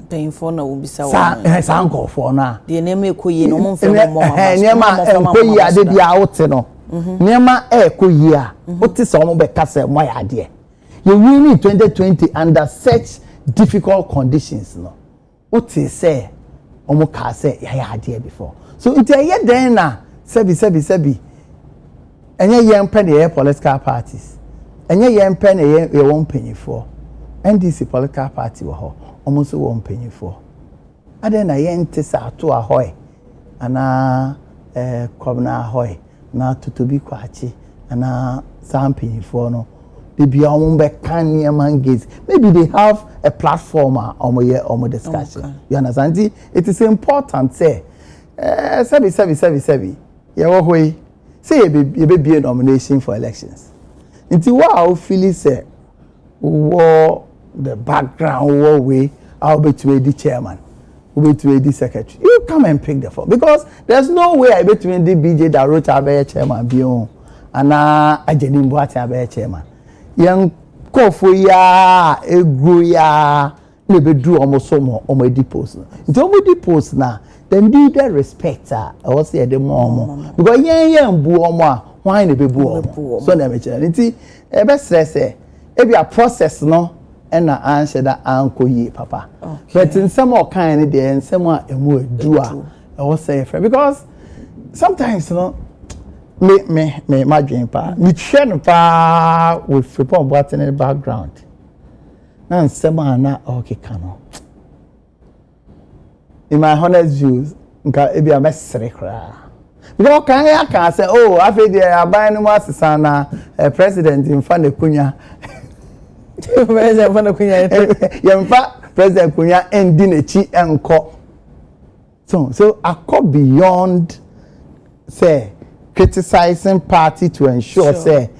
Paying for no will be so. Sanko for na. The name you could no more from Nema koyi ade dia out no. Nema koyi a. What is some be kase mo ya ade. You win in 2020 under such difficult conditions no. What is say omo ka say ya ade before. So it ye then na sebi. Enye yem pen the political parties. Enye yem pen ye won penny for. NDC political party wo ho. Almost won penny for. Ade na ye ntisa to ahoy. Ana kwabna ahoy. Na tutubi kwachi. Ana sam penny for no. They be on be can gates. Maybe they have a platform or discussion. Okay. You understand? It is important say Sebi. Yeah, say you be a nomination for elections. Until what feel say, the background, way, I'll be to the chairman, will be to the secretary. You come and pick the form because there's no way I between the BJ that wrote a chairman beyond and a genuine a chairman. Young Kofu ya, a gruya, maybe do almost so more on my depots. It's almost depots now. Then do that respect I was say the mom because yeah buoma why ne be buoma so na me chere nti e be stress e be a process no and na answer that anko yi papa but in some kind there and some emu adua I was say because sometimes no me imagine pa me train pa with football but in the background na some na okay kano. In my honest views, nka ebi a mesere kra. Because can say, oh, I feel they are buying no more sana president in Fane Kunya. President Fane Kunya. Yemfa President Kunya endi nechi enko. So I go beyond say criticizing party to ensure say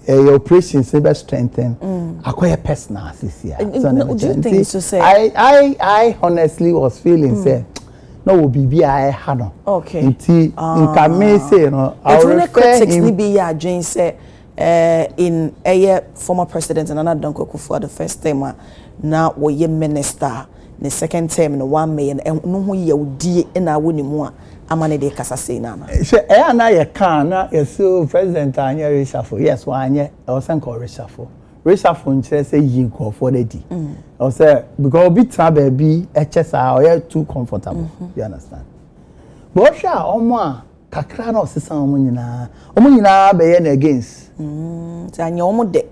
your operations be strengthened. Acquire personal this year. So do you think so say? I honestly was feeling say no will be I had no. Okay. In me say no. I will refer him. Be ya Jane say in a year former president and another Donko for the first time now we ye minister the second term in 1 million and no who ye would in our winning more. Amane de kasa say na na. She na ye kan na ye so president anya reshuffle. Yes, one ye o san call reshuffle. Reshuffle nche say yin call for the di. O say because obi tra baby HSA or you too comfortable. You understand? But sha omo a kakra na osesa omo nyina be ye na against. Say anya omo de.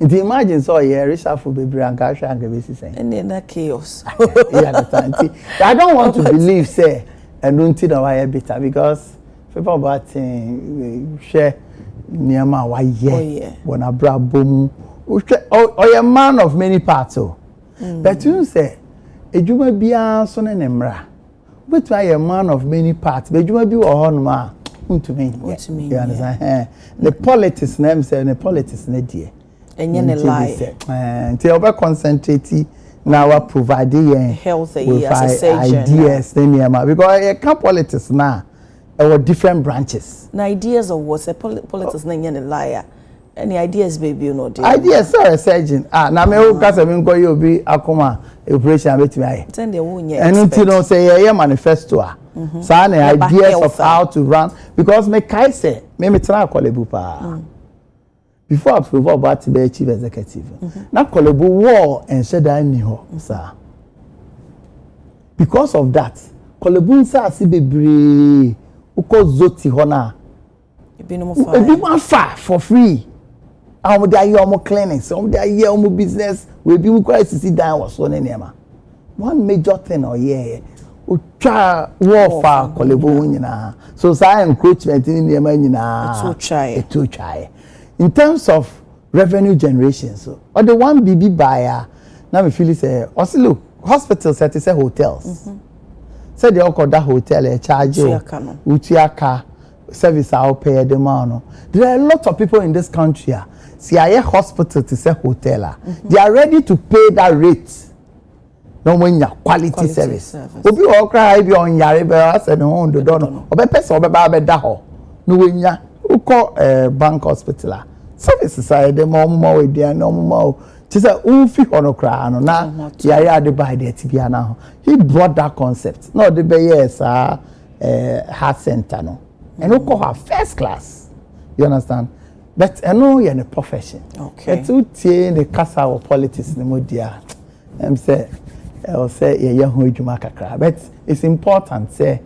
Nti imagine so ye reshuffle baby anka hwa anka be sisen. And na chaos. You understand? I don't want to believe say and don't think that why better because people about share near my why when I brought boom or a man of many parts. But you say, a juma be a son and emra. But I a man of many parts, but you may be a honma. To me, you understand? The politics name say the politics nedia. And you lie. Until we concentrate. Now we're providing health ideas because you can't politics now or different branches. Ideas of what's a politics na a liar. Any ideas baby you know. Ideas are surgeon. Now me who case me go you be akoma operation bet me. Send the one and until don't say yeah manifesto. So ideas of how to run because me kai say me try Kolebu pa. Before I approve about to be chief executive. Now Kolebu war and said I knew sir. Because of that, Kolebu nsa si bebre uko zoti hona. Ebi no far for free. They are your clinics, they are your business. We be crisis down was one name. One major thing or ucha warfare kolebo so say encroachment in the too try. In terms of revenue generation, so or the one BB buyer now me feel say also look hospitals set say hotels. Say they all call that hotel charge utiaka service I'll pay the man. There are a lot of people in this country. See, a hospital to say hotel. They are ready to pay that rate. No when your quality service. Obi o cry be on yare be say no do no. Obe person obe ba be da ho. No when ya call bank hospital. Services are the more we dey no more. Just say unfi hono cry no na yare dey buy there tibia na. He brought that concept. No the be yes heart center no. And we call her first class. You understand? But I know you're in a profession. Okay. It's in the casa of politics in the media. I'll say but it's important say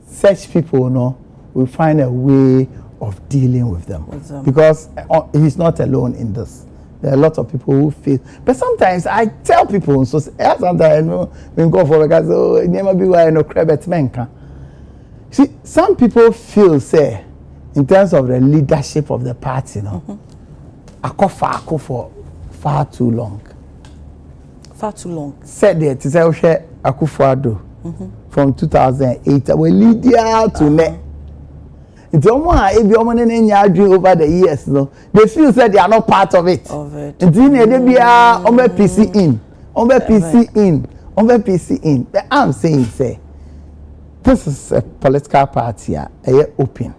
such people will find a way of dealing with them. Because he's not alone in this. There are a lot of people who feel. But sometimes I tell people, so sometimes I know when go for because it never be why no credit menka. See, some people feel say in terms of the leadership of the party, ako for far too long. Far too long. Said there to say Akufo-Addo from 2008. We lead to ne. It's almost if you're over the years, they feel that they are not part of it. And then they be on PC in, on PC in. But I'm saying say. This is a political party, open.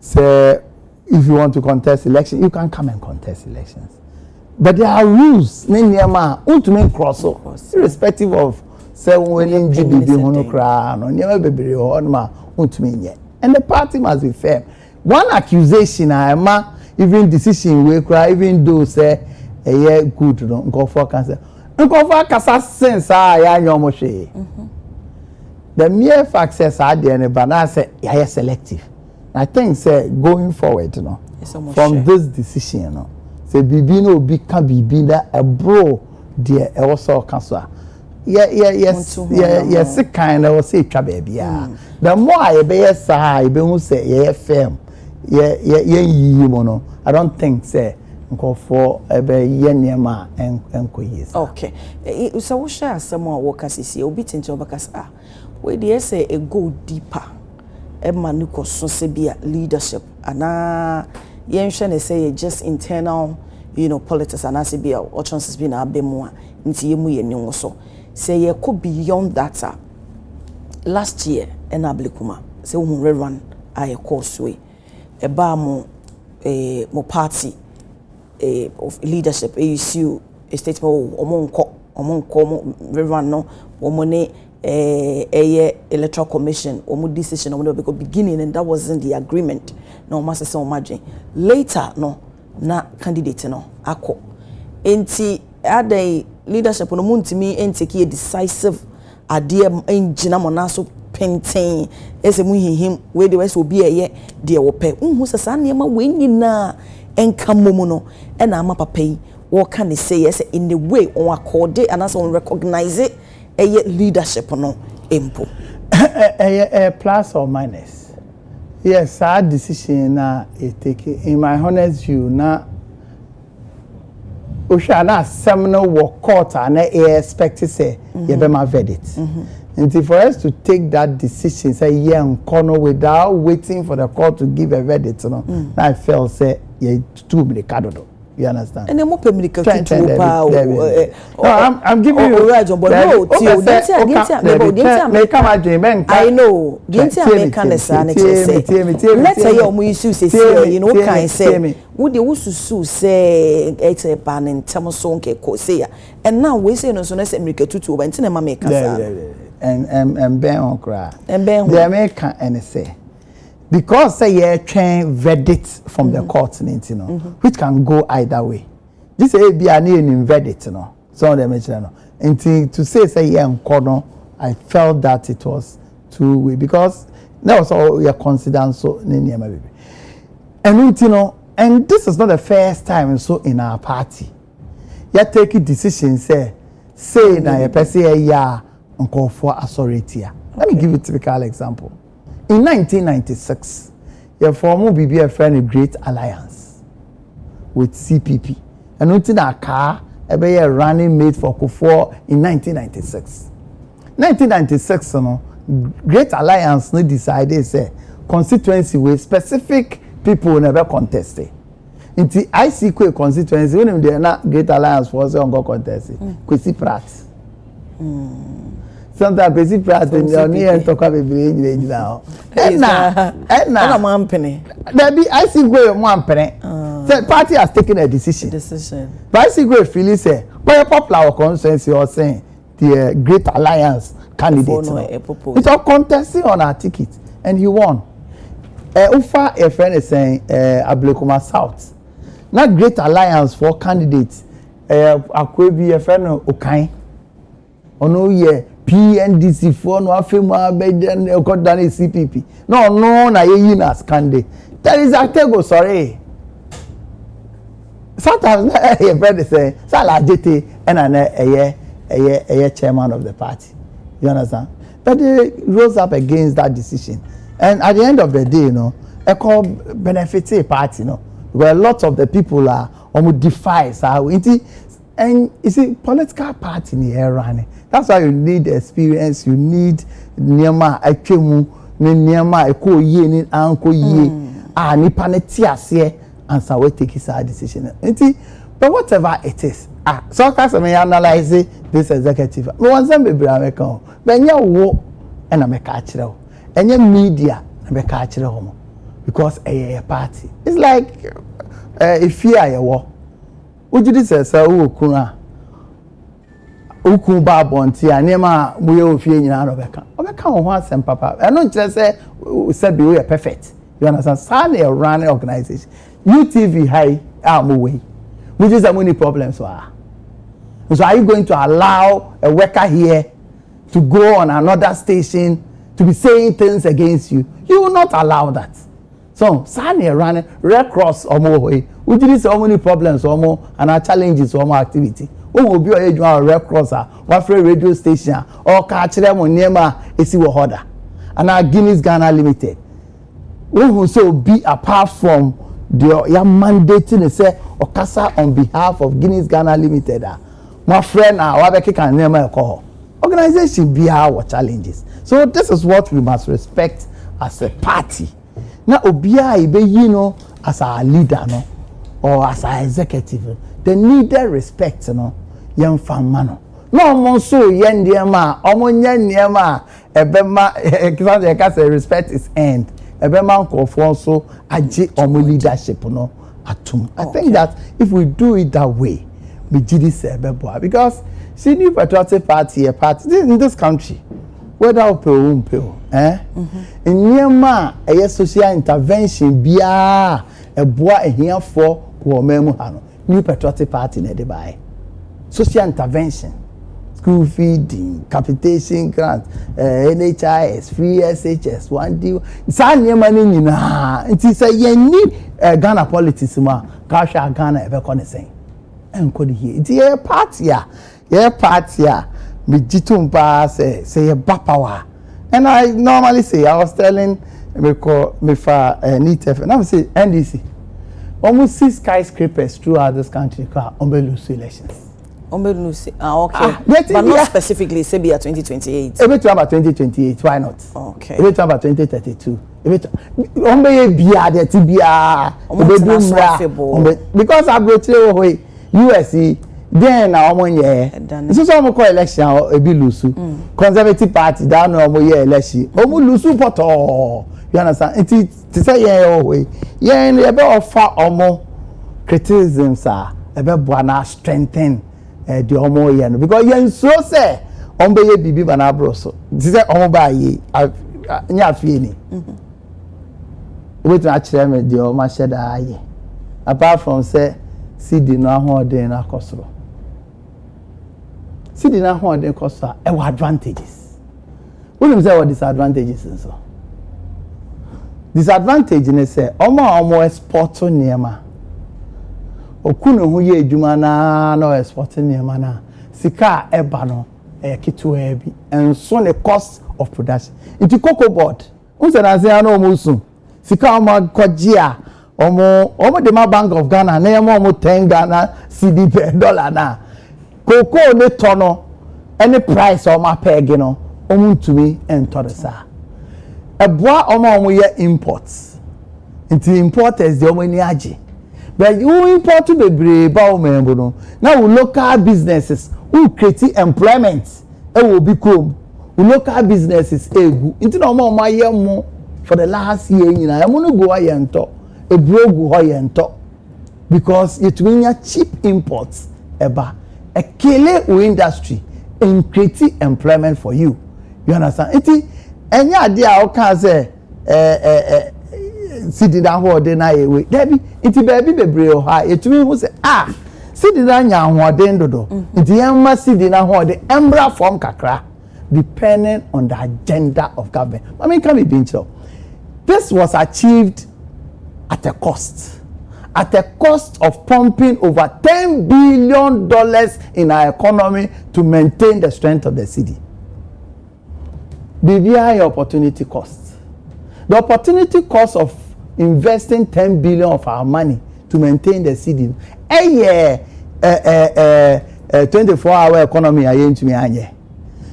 So, if you want to contest election, you can come and contest elections. But there are rules, irrespective of say when and the party must be fair. One accusation, even decision we cry, even though say good, go for cancer. Go for cancer sense, the mere fact says I didn't, but I say I selective. I think say going forward, from this decision, say Bibino become Bibina a bro, dear also cancer. Yes, kind of say baby. The more I be say, be say firm, I don't think say go for a be yenema and quiz. Okay, so we share some more workers is here, obit into because where they say a go deeper, a manuko sosebia leadership, and yen say just internal, politics and asibia or chances being a bemwa into yemu so. Say ye could beyond that. Last year, en ablikuma, say run a causeway, a bar mo party of leadership, AUCU, a statement among run no, money. Electoral Commission or decision or because beginning and that wasn't the agreement. No master so imagine. Later no na candidate no ako. Enti ade leadership no muntimi enteki a decisive idea engine monaso painting ese mu hihim we the west obi eye de wo pe. Unhu sasa na ma we nyina enka momu no e na ama papa yi wo ka ne say yes in the way on accord and as on recognize it. Leadership no impo plus or minus. Yes, our decision na take in my honest view na Oshana seminal work court and expect to say you be my verdict. And for us to take that decision say corner without waiting for the court to give a verdict I felt say you too many card. You understand? And then more medical I'm giving you right, but no, I know. Let's say you use can say would you say it's a pan and Tamasonke Kosea. And now we say no sooner America to and Tinema make and Ben on cry. And Ben the American and say. Because say you train verdict from the court, which can go either way. This be an verdict, some of them mention and to say I felt that it was two way because that was all your consider so baby. And And this is not the first time so in our party. You take a decision, say na your person ya uncall for authority. Let me give you a typical example. In 1996, your former BBF friend a Great Alliance with CPP. And until that car, a running mate for Kufuor in 1996. 1996, Great Alliance no decided say constituency with specific people never contested. In the ICQ constituency, when they are not Great Alliance for us on go contest, Kwesi Pratt. Sometimes Kwesi Pratt in the near talk about baby now. Na one penny. There be ICQ one penny. The party has taken a decision. But ICQ feel say, but popular constituency or saying the Great Alliance candidate. It's all contesting on our ticket, and he won. Ufa a friend is saying Ablekuma South. Not Great Alliance for candidates. Akwebi a friend Okai. Ono ye PNDC for no afema bedan okodani CPP. No na ye as candidate. There is a tego sorry. Sometimes a friend is saying Sala JT and a chairman of the party. You understand? But they rose up against that decision. And at the end of the day, a call benefits a party, where a lot of the people are almost defies how and you see political party in the air running. That's why you need experience, you need Niama Ekemu, Niama Eko Ye, ni Anko Ye, ni Panetias and so we take his decision. But whatever it is, so I may analyze this executive. No one send me Brameko, but you wo and I make catch it. And your media and be catching home because a party. It's like if you are a war. Would you say so kuna ukumba bonti anema muye ofie nyina no beka. Obeka ho asem papa. I don't just say we are perfect. You understand? Sane a running organization. UTV high way. Which is the only problem so are. So are you going to allow a worker here to go on another station to be saying things against you? You will not allow that. So, Sani running Red Cross or more way. We did so many problems or more and our challenges or more activity. We will be a Red Cross or free radio station or catch them on Nema Esiwo Hoda and our Guinness Ghana Limited. We will so be apart from the mandating say Okasa on behalf of Guinness Ghana Limited. My friend, our can name a call. Organization be our challenges. So this is what we must respect as a party. Now obia ibe as our leader or as our executive. They need their respect young famano. No more so yen diema ebema respect is end. Ebema ko so aje omo leadership atum. I think that if we do it that way, we GD because see new patriotic party in this country, whether upeo, in Myanmar, a social intervention bia a boy here for memo new patriotic party in the social intervention, school feeding, capitation grant, NHIS, free SHS, one deal. It's money it is a yeni Ghana politics Kasha Ghana ever saying. And could he? It's a party, me jitumpa say a bapawa. And I normally say, I was telling me for NETF, and I would say NDC. Almost 6 skyscrapers throughout this country car Ombelusi elections. Ombelusi, okay. But not specifically, say be at 2028. Every time about 2028, why not? Okay. Every time about 2032. Because I go to away USC. Then now one year. This is some call election or a bilusu. Conservative Party down no more year election. Omu lusu poto. You understand? It say yeah way. Yeah, and ebe offer omo criticism sir. Ebe buana strengthen the omo year because you so say ombe ye bibi bana broso. This say omo ba ye nya afie ni. We to actually me the omo sheda aye. Apart from say CD no ahoden akosoro. See the now one they cost advantages. What do you say what disadvantages and so? Disadvantage in say omo export to Niema okunu ho ye adwuma na exporting ne mana sika eba no kitwa bi enso ne cost of production iti cocoa board unse na se ana omusu sika o ma kwaji a omo de ma Bank of Ghana na yemo omo 10 Ghana cedi per dollar na cocoa ne tono any price o ma peg no omo ntumi entoresa eboa omo ye imports nti importers de omo ni age but you import to bebre ba o membo no now local businesses who create employment e will be come local businesses egu nti na omo ye mo for the last year nyina e mo no go ayento e brogu ho yento because it winya cheap imports eba a kele industry in create employment for you understand nti enya ade a o kan say sidi da ho de na yewe debi nti baby bebre o ha etumi hu say sidi da nya ho de ndodo nti yamma sidi na ho de embra form kakra depending on the agenda of government. I mean, can be being so. This was achieved at a cost of pumping over $10 billion in our economy to maintain the strength of the city. BVI opportunity cost. The opportunity cost of investing 10 billion of our money to maintain the city. A year, 24-hour economy, I ain't me anye.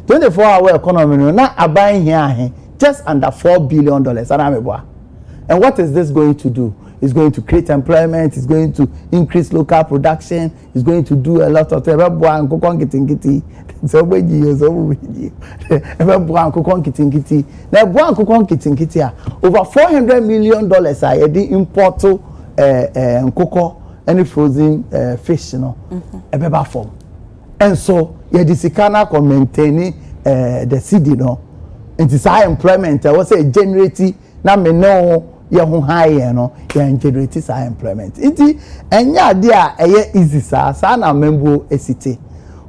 24-hour economy, not buying here just under $4 billion. And what is this going to do? It's going to create employment. It's going to increase local production. It's going to do a lot of things. Over $400 million are the import to cocoa any frozen fish, you know, form. And so, yeah, this is kind of maintaining the city, you know. And it's high employment. I was say generating na me know ya hu high, you know, ya generate high employment. Iti enya dia easy sa na membo esite.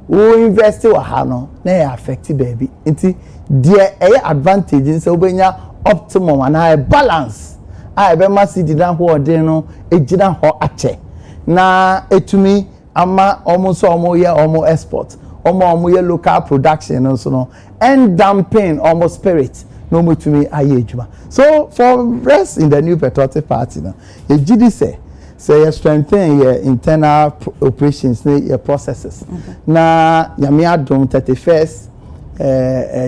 O invest wa ha no na ya affect baby. Iti dia advantage nse obenya optimum and high balance. Be ma city dan ho ode no ejina ho ache. Na etumi ama almost almost export. Omo ye local production and so no and damping almost spirit no more to me ayejuma. So for rest in the new patriotic party now ye gidi say you strengthen your internal operations your processes na yame adom 31st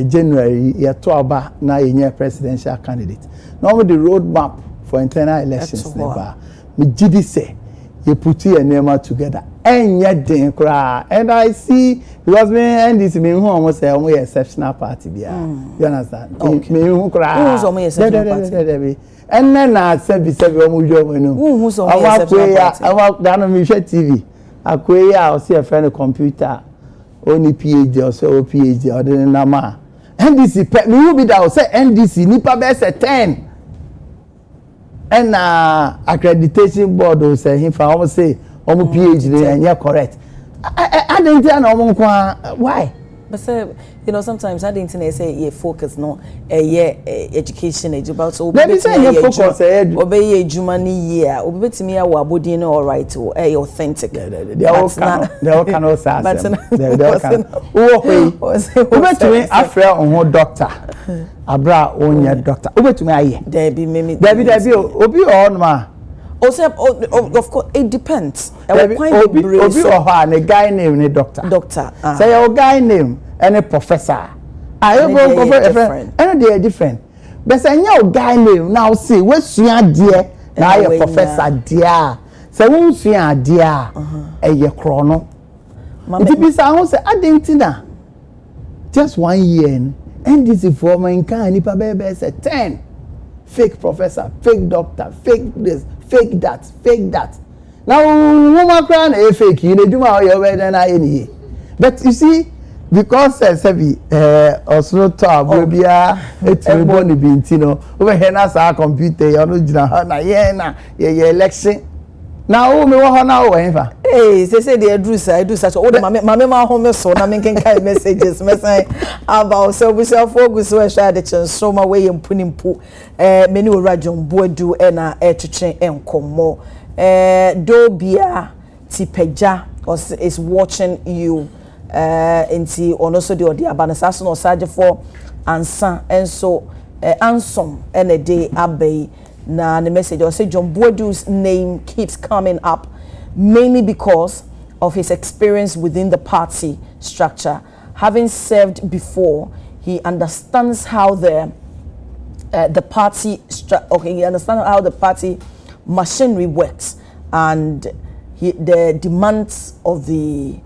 January ye to aba na ye presidential candidate now the roadmap for internal elections never me gidi say you put your name together and yet and I see because me and this me who almost say we exceptional party bia you understand me who cry who exceptional party and then I said be omo jo me no who so exceptional party I down me share TV akoya o see a friend computer only PhD or so PhD or the nama NDC me who be that say NDC nipa be say 10 and accreditation board will say him for almost say almost PhD and you're correct. I didn't know why. But say, you know, sometimes I didn't say you focus no education about so maybe say you focus obey jumani year obey to me our body no all right or authentic. They all cannot say they all can. Obey to me after on doctor. Abra onya doctor. Obey to me aye. There be obi on ma. Also, of course, it depends. Obi or a guy name doctor. Doctor. Say your guy name any professor. I go different. And they are different. But say your guy name now see what's your dear now your professor dear. Say who's your dear your chrono. It be say I didn't just 1 year and this is for my kind if baby say 10 fake professor, fake doctor, fake this, fake that. Now woman crown a fake you dey do my your way then I but you see because Sebi also talk bia etiboni bintino over here na sa computer you no gina na ye na ye election na o me wo na o enfa say they do such o mama ma home so na me can kind messages message about so we self focus so Adekye Nsroma we mpunimpu me ni ora John Boadu na twetwe enkomo do bia Tipeja is watching you nti ono so de odi aba na saso no saje for ansa enso ansom ene dey abey na the message or say John Boadu's name keeps coming up mainly because of his experience within the party structure. Having served before, he understands how the party he understands how the party machinery works and the demands of the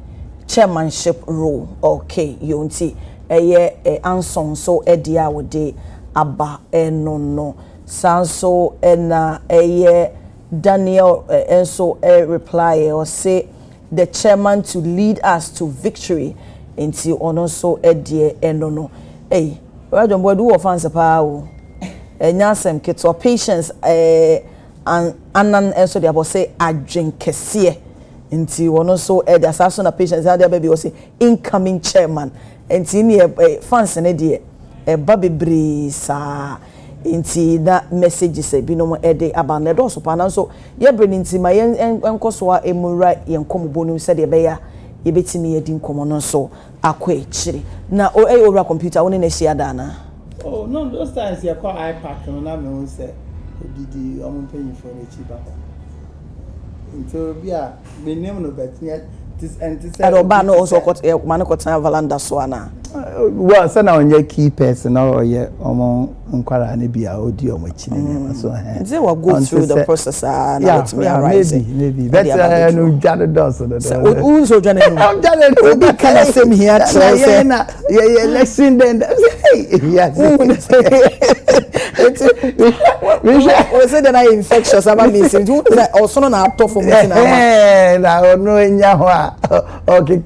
chairmanship role. Okay, you see, anson so edia wode aba no sanso ena Daniel enso reply or say the chairman to lead us to victory until ono so edie enono. Hey, John Boadu offense pa o. Nyasem keto patience anan enso dey say adwen kese until ono so edi asaso na patience how there baby say incoming chairman until ni fans ne dey ba bebre sa inti na message say binom ede abane do so pa na so ye bre nti ma enkoso a emura yenkomo no se de be ya ye betimi ye din komo no so akwa echiri na o owura computer woni na shia da na. Oh no, those times you call iPad no na me say odidi o mo pay for the cheaper. Into bia me name no betia this and this I don't no also got man ko tan Valanda so na. Well, so now you key person or ye omo nkwara na bia odi omo chine so they will go through the process and let me arise. Maybe better no jade does who so jane I'm jade no kind of same here say yeah election then yes we say that I infectious about me say you also na tough for me na no nya ho okay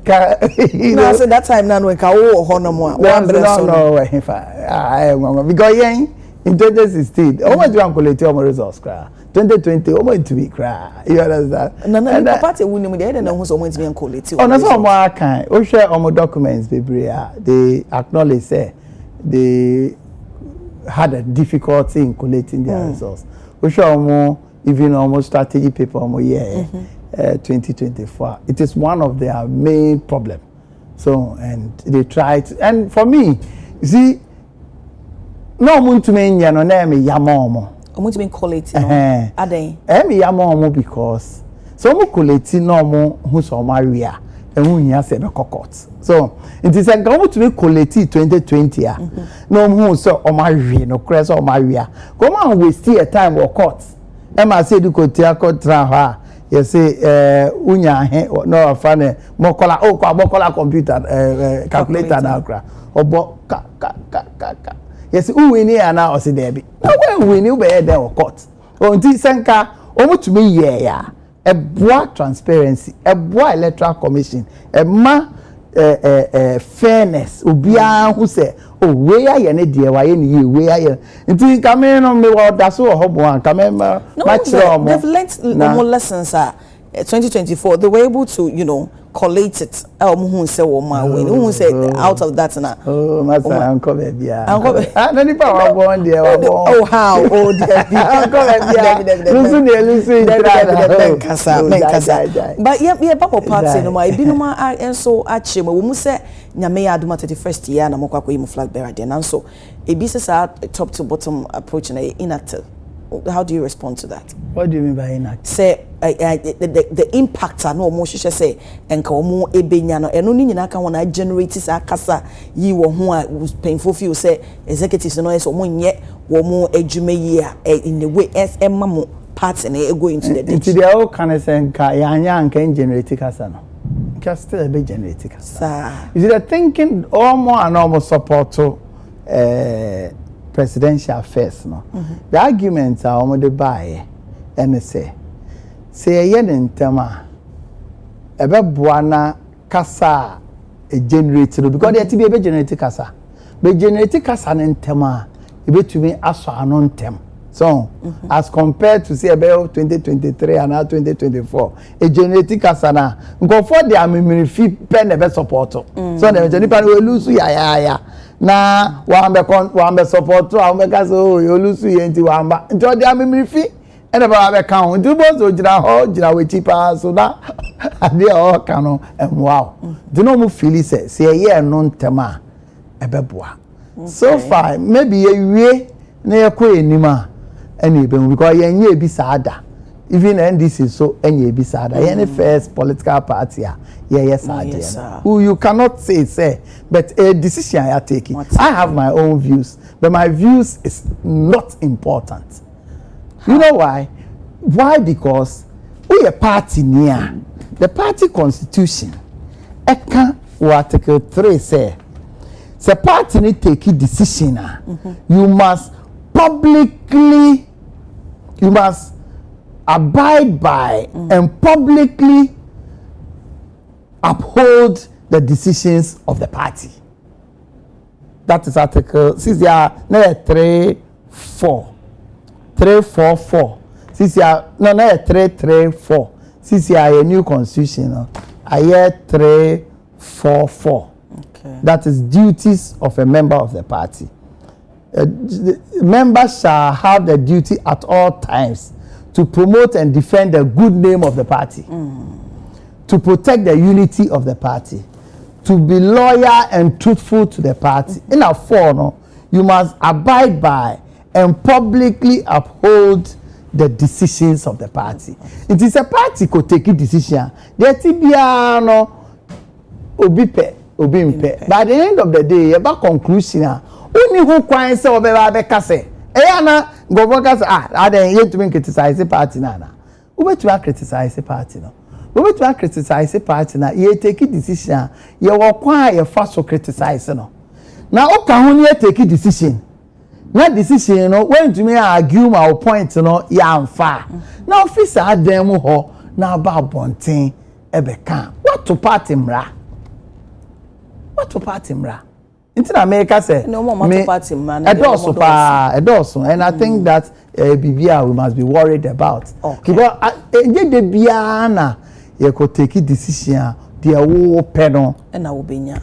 na say that time na no ka wo ho no mo one person no because in 2016 almost you collect your results cry 2020 almost to be cry you understand and the party win them dey na who so almost be collect oh na so mo akan o share omo documents bebre they acknowledge say they had a difficulty in collecting their results o share omo even almost strategy paper omo year 2024 it is one of their main problem. So and they tried and for me you see no muntu menya no na me yamomo omuntu be collect no aden me yamomo because so mo collect no mo hu so maria ehun hia se be court so it is like omuntu be collect 2020 a no hu so o mawie no kre so o mawie go man waste your time or court e ma say du ko tia court tra ha you say unya he no afane mokola o kwa mokola computer calculator na akra obo ka yes win here na o say there be na when win you be there o court onti senka o mutumi ye ya e boa transparency e boa electoral commission e ma fairness obia hu say oh we ya ye ne de wa ye ni we ya ye nti kame no me wa da so ho bo an kame ma chiro they've learned more lessons 2024 they were able to collate it who say who say out of that na master uncle baby na ni pa wa born there wa born oh how there be uncle baby lusu kasa but yeah papa party no ma ebi no ma enso ache ma wo mu say nyame ya aduma 31st year na mokwa koyi mu flag bearer there nanso ebi say top to bottom approach na inactive. How do you respond to that? What do you mean by inactive? Say the impact no mo hwehwe say enka omo ebenya no eno ni nyina ka wona generate sa kasa yi wo ho a painful feel say executives no so mo nye wo mo adwuma yi a in the way emma mo parts na go into the ditch. Into the all kind of senka yanya anka generate kasa no. Can still be generate kasa. Is it thinking almost and almost support to presidential affairs no the arguments are almost buy and say yen ntema ebe boana kasa e generate because there be generate kasa be generate kasa ntema e betumi aso ano ntem so as compared to say about 2023 and 2024 e generate kasa na go for the amemiri fi pen e be support so the nipa we lose ya na wambe support wambe kaso you lose yenti wamba nti odi amemiri fi and about count. Do both Jira with cheaper so that they all can and wow. Do no more feel it say a year non tema a beboa. So far, maybe a way near Queen Nima, and even because ye be sadder. Even NDC so any be sadder. Any first political party, yes, who you cannot say, but a decision I are taking. I have my own views, but my views is not important. You know why? Why? Because we a party near the party constitution. Eka Article 3 say, the party need take a decision. You must publicly, you must abide by and publicly uphold the decisions of the party. That is Article 344. Since you are no 334. Since you are a new constitution, I hear 344. Okay. That is duties of a member of the party. Members shall have the duty at all times to promote and defend the good name of the party, to protect the unity of the party, to be loyal and truthful to the party. In a form, you must abide by and publicly uphold the decisions of the party. It is a party could take a decision. The TBR obipe. By the end of the day, about conclusion, only who quite say obekase. Eyana governor say I dey yet to criticize the party na. We to criticize the party no. We to criticize the party na. You take a decision. You walk kwan you fast to criticize no. Now o ka ho ne take a decision. Na decision no when to me argue my point no ya amfa. Na officer adam ho na ba bonten ebeka. What to party mra? What to party mra? Into America say no more party man. Edoso, and I think that BBA we must be worried about. Okay. Because the biana you could take a decision the wo peno and obenya.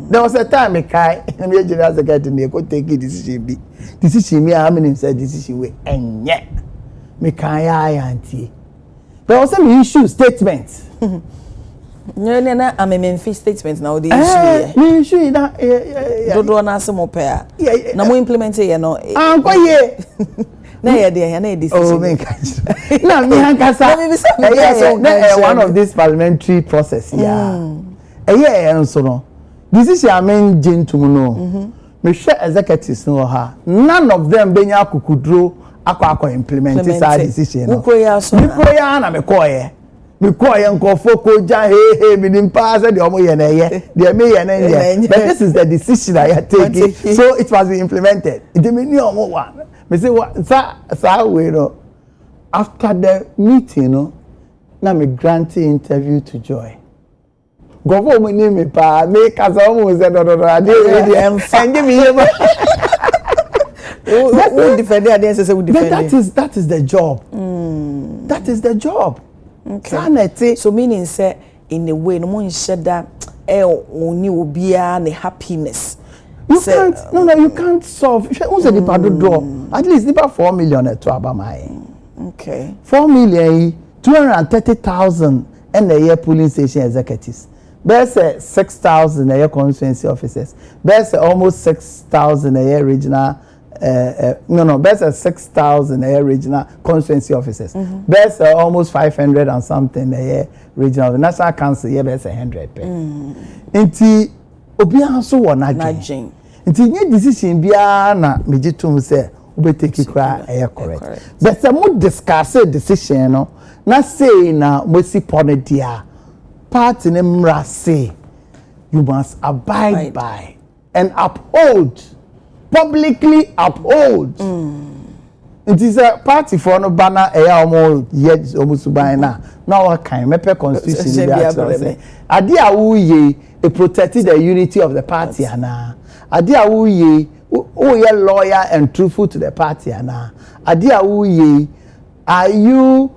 There was a time me kai me general secretary me could take a decision be. Decision me how many said decision we enye. Me kai auntie. There was some issue statement. No, I'm a Memphis statement now. The issue that don't want to some opera. No more implement it, no. This. Oh, me one of this parliamentary process. And so no. This is your main gentleman. No. Me share executives no ha. None of them benya kukudro akwa implement this decision. No. Ukoya na me koye. Because Nkofoko ja hey me dim pass the omo ye na ye de me ye na ye but this is the decision I had taken so it must be implemented it me ni omo one me say what sa we no after the meeting no na me grant interview to Joy governor mo ni me pa me kasa omo say no ade we and give me who defend the say we defend that is the job that is the job. Okay. So meaning say in a way no one said that only will be the happiness. You can't you can't solve. Who's the door? At least about 4 million to Abamai. Okay. 4 million 230,000 and a year polling station executives. There's 6,000 a year constituency officers. There's almost 6,000 a year regional there's 6,000 a year regional constituency officers. There's almost 500 and something a year regional. The National Council, there's 100. Inti obiya so wona dwen. Inti nye decision bia na mejitum say obeteki kra e correct. But some mo discuss decision no na say na mosi pone dia party ne mra say you must abide by and uphold. Publicly uphold. It is a party for no banner almost yet almost by now. Now what kind of constitution Adi awuye it protected the unity of the party ana. Adi awuye ye loyal and truthful to the party ana. Adi awuye are you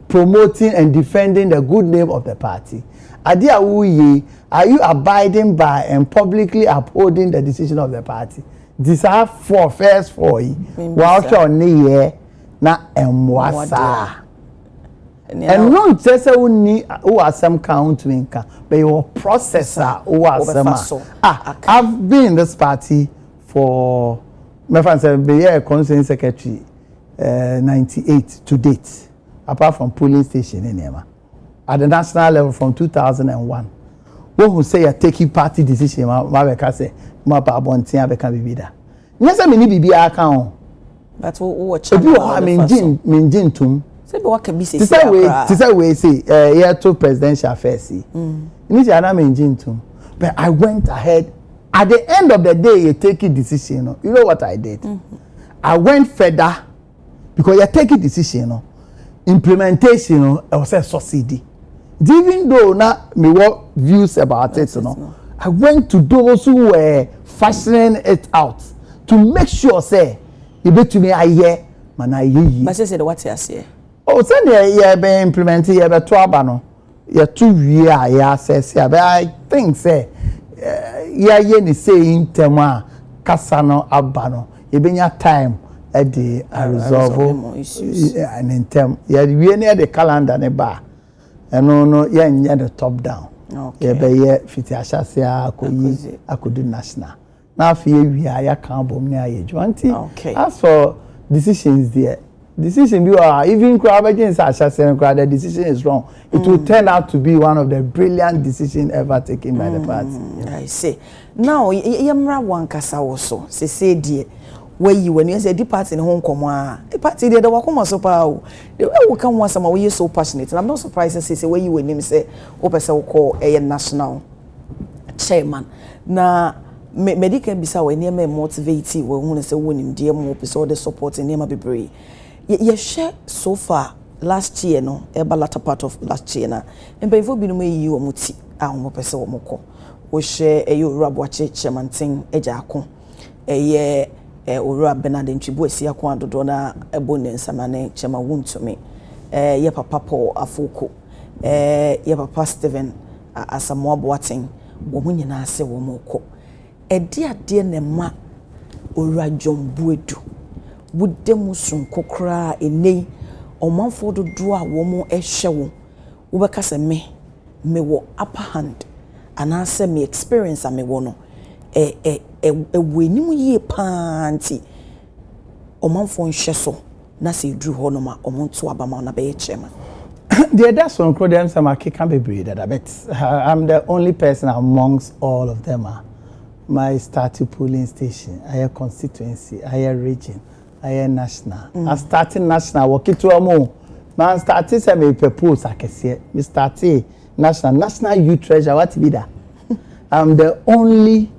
promoting and defending the good name of the party? Adi awuye are you abiding by and publicly upholding the decision of the party? These are first 4 wow sure ni ye na emwasa and no just say we asem count winka but your processor who asem I've been in this party for my friend said be a constituency secretary 98 to date apart from polling station in Nema at the national level from 2001 who say you taking party decision ma be ka say ma ba bontin abeka bibida nyesa me ni bibia aka ho but wo chama obi o menjin tum say be waka bi say we say here to presidential affairs ni ja na menjin tum but I went ahead at the end of the day you take a decision you know what I did I went further because you take a decision implementation I was a succeed even though na me what views about it I went to those who were fashioning it out to make sure say you bet me I hear man I hear but say the what you say oh say you be implement you be to aba no you too we ya say but I think say yeah ni say in tema kasa no aba no you be nya time at the resolve issues and in term yeah we near the calendar ne ba no yeah the top down okay yeah be yeah fiti ashase akodu national na afie wi ya kan bom ne ayejuanti okay as for decisions there decision be even crowd against ashase the decision is wrong it will turn out to be one of the brilliant decisions ever taken by the party I say now yemra wankasa wo so se die where you when you say the party in Hong Kong the party there wakoma so pa o we can want some we so passionate and I'm not surprised say where you when him say o person call a national chairman na medical bisa we near motivate we hu say wonim dey mo person the support near ma bebre ye share so far last year no e ba latter part of last year na empefo bi no yi o muti a ho person wo moko wo share e yo rabo chairman tin eja ako ye Ora Bernard Ntwibu esi akon adodo na ebone nsamane chema wuntumi ye papa Paul Afoko ye papa Steven Asamoah Boateng wo munyina ase wo moko ede ade ne ma Ora John Buedu wudemu sunkokra enei omanfo dodo a wo mo ehwe wo wo beka se me wo upper hand anase me experience ame wo no wenimu ye panti omanfo nhye so na se dru ho no ma omonto abama na be chairman that's on them some can be breed that but I'm the only person amongst all of them my starting polling station I constituency I region I national I started national work it to mo man started say me propose akese me started national youth treasurer what be that I'm the only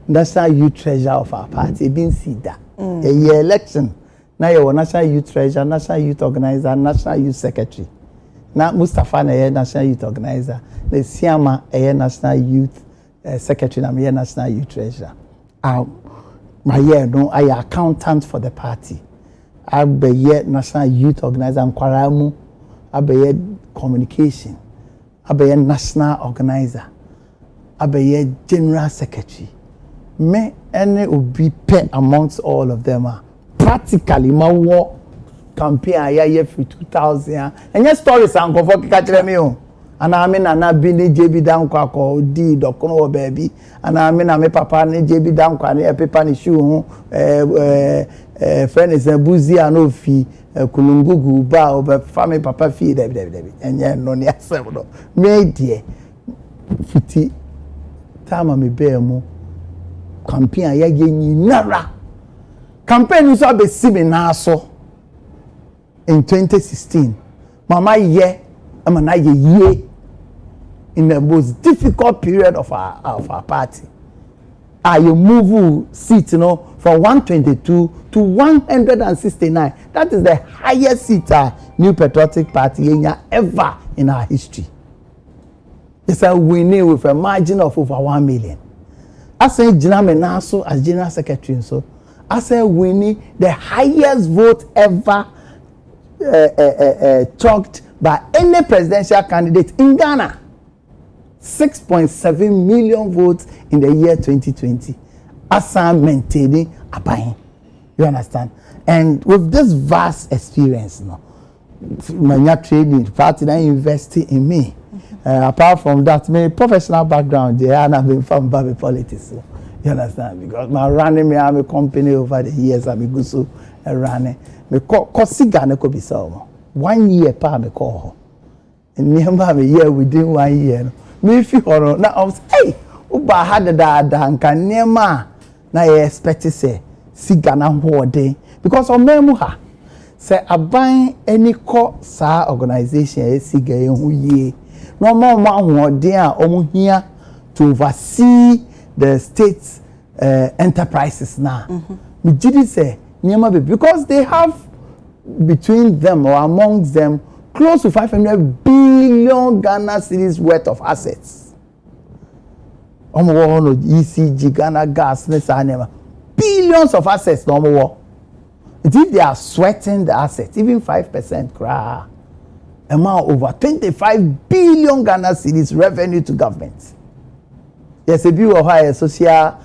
national youth treasurer of our party been see that a year election now you national youth treasurer national youth organizer national youth secretary now Mustafa na national youth organizer the Siama national youth secretary na me national youth treasurer my year no I accountant for the party I be national youth organizer and kwaramu I be communication I be national organizer I be general secretary me any obi pe amongst all of them practically my war campaign aye for 2000 and your stories and go for kikachire me o and I mean na bi ne jebi dan kwa ko di dokono o baby and I mean na me papa ne jebi dan kwa ne paper ne shoe ho friend is buzi an fi kulungugu ba o be family papa fi debi enye no ne asem no me die fiti tama me be mu campaign ya nyinara campaign so be simi na so in 2016 mama ye am na ye in the most difficult period of our party you move seat from 122 to 169 that is the highest seat New Patriotic Party ever in our history. It's a winning with a margin of over 1 million. I say Jina Menaso as General Secretary, so I say winning the highest vote ever chalked by any presidential candidate in Ghana. 6.7 million votes in the year 2020. Asa maintaining a buying. You understand? And with this vast experience, no, my training, party that invested in me. Apart from that, my professional background, and I've been from Baby politics. So, you understand? Because my running me, I'm a company over the years, I'm a good so running. Me Kosiga ne ko be so 1 year pa me call her. And me year within 1 year. Me fi horo na I was hey, uba had da nka niema na ye expect say siga na hoode because o memu ha say aban any ko sa organization e siga ye hu ye no more hoode a omo hia to oversee the state's enterprises now. Me did say niema be because they have between them or amongst them close to 500 billion Ghana cedis worth of assets. ECG, Ghana gas, billions of assets. No if they are sweating the assets, even 5%, amount over 25 billion Ghana cedis revenue to government. Yes, a view of higher social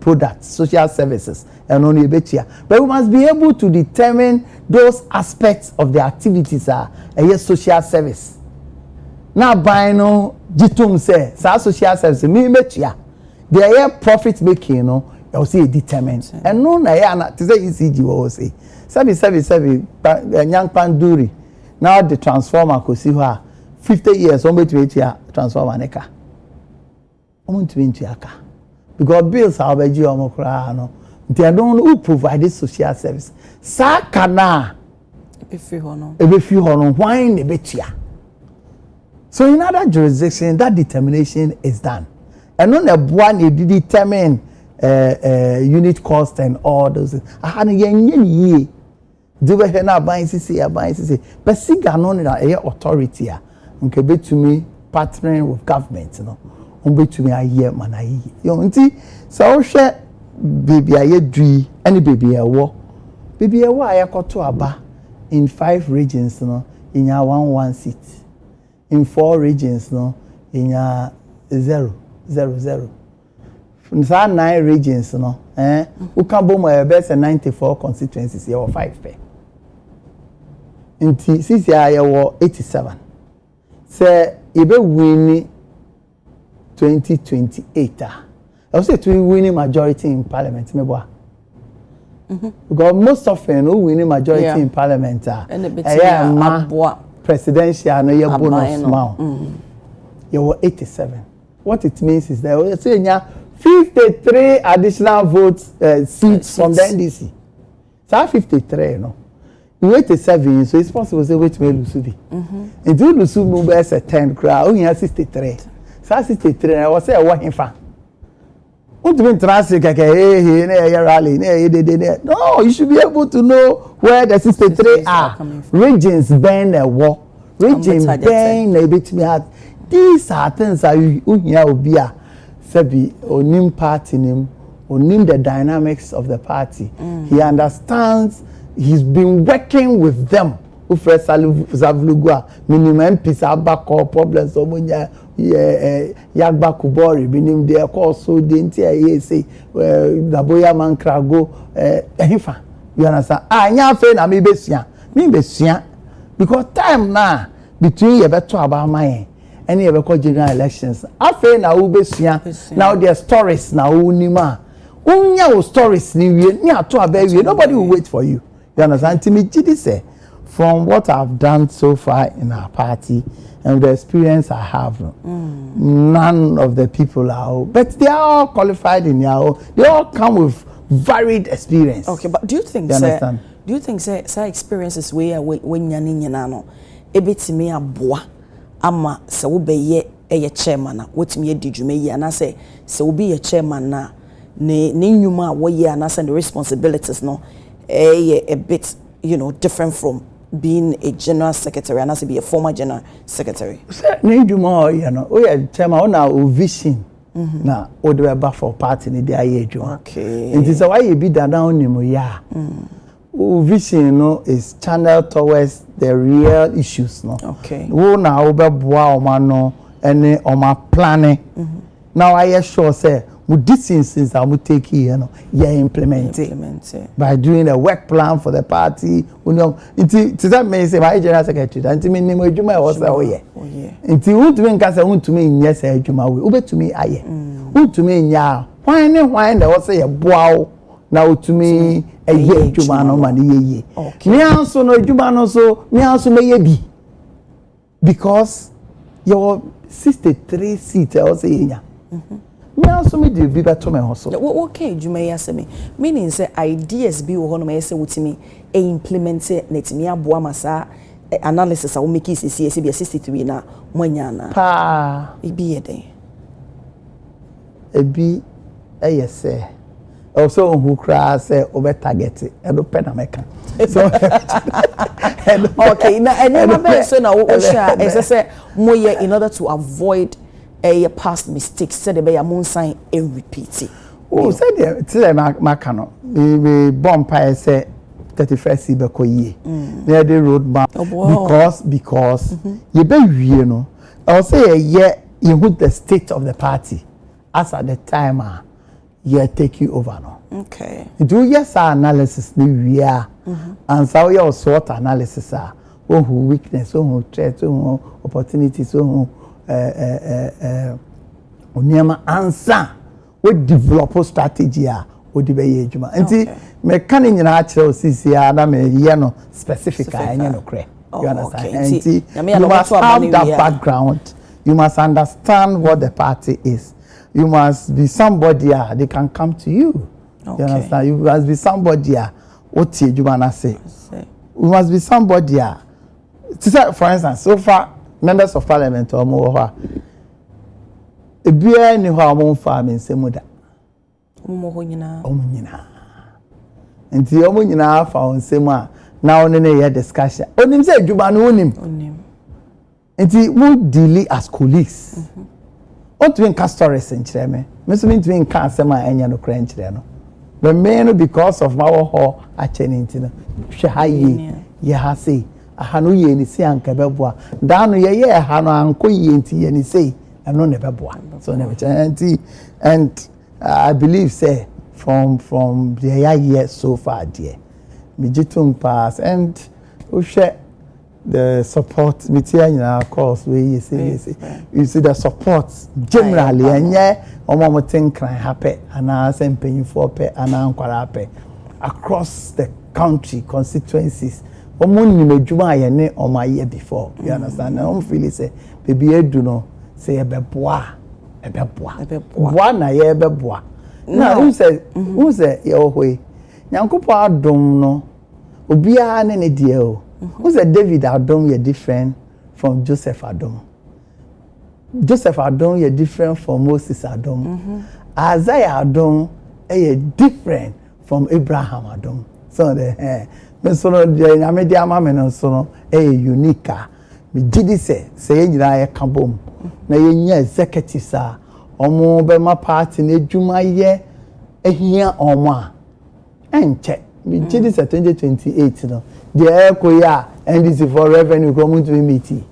products, social services, and only better. But we must be able to determine those aspects of the activities are a social service. Now, by no, jitum say, social service, me better. They are profit making, no, I will say determined. And no, I am to say ECG will say. 777, young Panduri. Now the transformer could see her 50 years, only to 80 transformer neka. Only to 20 aka. Because bills are beji omokra no. They don't who provide this social service. Sakana. Ebefi hono. Ebefi hono. Why nebetia? So in other jurisdictions, that determination is done. And on the one it determine unit cost and all those things. I had a ye. Do we have na buying CC? But siga no na authority a. Okay, bet to me partnering with government, you know. To me a year man I you know so share baby aye dui any baby a wo aye koto aba in 5 regions no in ya 1 seat in 4 regions no in ya 0 in 9 regions no who can bo my best 94 constituencies you 5 pe in since ya wo 87 say e be win 2028. I would say to winning majority in parliament. Because most often, who winning majority in parliament presidential no your bonus now. You were 87. What it means is that we say 53 additional votes seats from the NDC. So 53 no. You 87, so it's possible to say wait me lose the. And you lose move as a 10 crowd. You 63. 63 I was say what in fa don't translate rally no you should be able to know where the 63 are regions bend a war region bend a bit me at these are things that you hear obi a sabi onim party nim onim the dynamics of the party he understands he's been working with them ufre Zavlugwa minimum peace abako problems omunya yagba kubori binim de also de ntia say daboya mankrago ehifa you understand anya fe na me besua because time na between ye beto abama and ye be general elections afe na wo besua now their stories na unima unya wo stories ni wie ni ato abawie nobody will wait for you understand me gidi say from what I've done so far in our party and the experience I have, none of the people are, but they are all qualified in their own. They all come with varied experience. Okay, but do you think, sir, experiences where when you're in Yanano, a bit me a boa, ama, so will be ye chairman, what me did you me, and I say, so will be a chairman now, you ma, what ye and us and the responsibilities, no, a bit, you know, different from being a general secretary and as to be a former general secretary. Need you more, you know. We are chairman on our vision. Na odwe for party ni dia ye adwuma. Okay. It is why you be down in ya. Vision, you know, is channeled towards the real issues, no. Okay. Wo na obeboa o ma no ene o ma planning. Now I sure say mu decisions that we take here no implement it by doing a work plan for the party it that means say my general secretary that me name adwuma e was say nti untumi nka say untumi nya say adwuma we ubetumi aye untumi nya hwan na was say boawo na utumi eye adwuma no ma ne ye me anso no adwuma no so me anso me ye bi because your 63 seats also nya me also me dey be better me hustle okay adwuma ya say me meaning say ideas bi wo ho no me say utimi implement net me aboa masa analysis a wo make is see be 63 na mwanya na pa ibi ye den ebi say also who cry say over target e do pen America so okay na any be so na wo sha e say moye in order to avoid a past mistakes said the be mon sign a repeat oh said the till maka no we bomb say 31st be ko yie near the road map because you be wie no I say you put the state of the party as at the time you take you over no okay do yes analysis ni we and so your sort analysis who weakness who threat who opportunities who oniama answer we develop strategy we dey be adwuma nti me kan nyina akere osisi na me ye no specific anya no kre you understand nti you must have that background you must understand what the party is you must be somebody they can come to you you understand you must be somebody what adwuma na say you must be somebody for instance so far members of parliament or more ebia ni ho amon fa me nsemu da omo nyina nti omo nyina fa nsemu a na one ne ye discussion onim say adwuma no onim nti we deal as colleagues what we can stories nkyere me so me ntwe nka asem a enya no kra nkyere no the main because of my ho a cheninti no hwe ha ye ha say aha no ye ni si anka beboa da no ye ha no anko ye nti ye ni say eno ne beboa so ne be and I believe say from the year so far there me jitum pass and we share the support me tia nyina course we you see the support generally enye omo tin kran happy ana sempanyin for pe ana ankwara pe across the country constituencies omo nim adwuma ye ne omo aye before you understand na omo feel say baby edu no say ebeboa na ye ebeboa na who say yo hoy nyankopo adom no obia ne ne die o who said David Adom you different from Joseph Adom Joseph Adom you different from Moses Adom Isaiah Adom you different from Abraham Adom so the me so no the media mama no so no unique me did say nyina ye kabom na ye nya executives a omo be ma party na adwuma ye ehia omo a enche me did this 2028 no the koya NDC for revenue come to meeting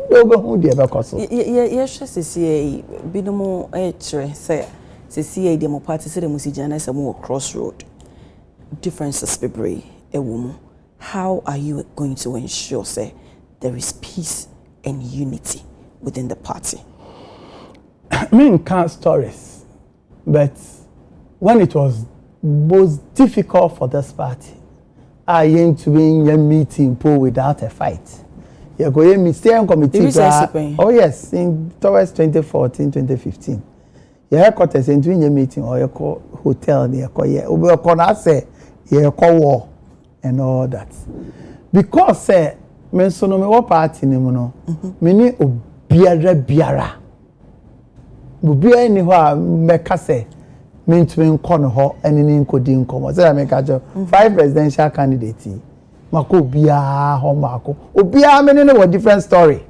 do go hu the bekoso ye hwe binom chere say CCA demo party say dem musijana say mo crossroad differences bebre ewumu how are you going to ensure say there is peace and unity within the party? I mean can't stories but when it was most difficult for this party I ain't to be a meeting pool without a fight. You go in steering committee. Oh yes, in towards 2014, 2015. Your headquarters in doing a meeting or your hotel near your corner say your call war and all that. Because say men so no me what party ni no. Me ni biara. Obiara ni ho a meka say me to nko ho eni ni nkodi nkomo say me ka jo 5 presidential candidates mako bia ho mako obia me ne different story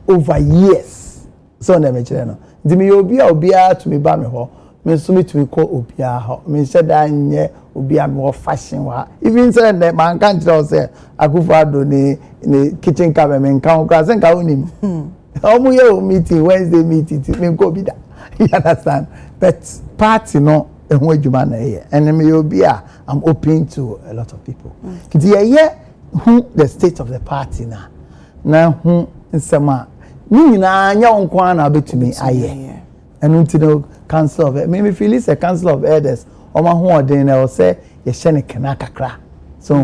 over years so na me kire no ndi me obia to me ba me ho me so me to me ko obia ho me say da nye obia me fashion wa even say na man kan kire say akufa do ni kitchen cabinet me kan ko say ka onim omo ye meeting Wednesday meeting me ko bi da You understand? But party no ehun adwuma na here. And me obi a I'm open to a lot of people. Who the state of the party na. Na who nsema ni nyina anya onkwa na betumi aye. And until council of me feel it's a council of elders. Oma ho odin na o say ye hye ne kana kakra. So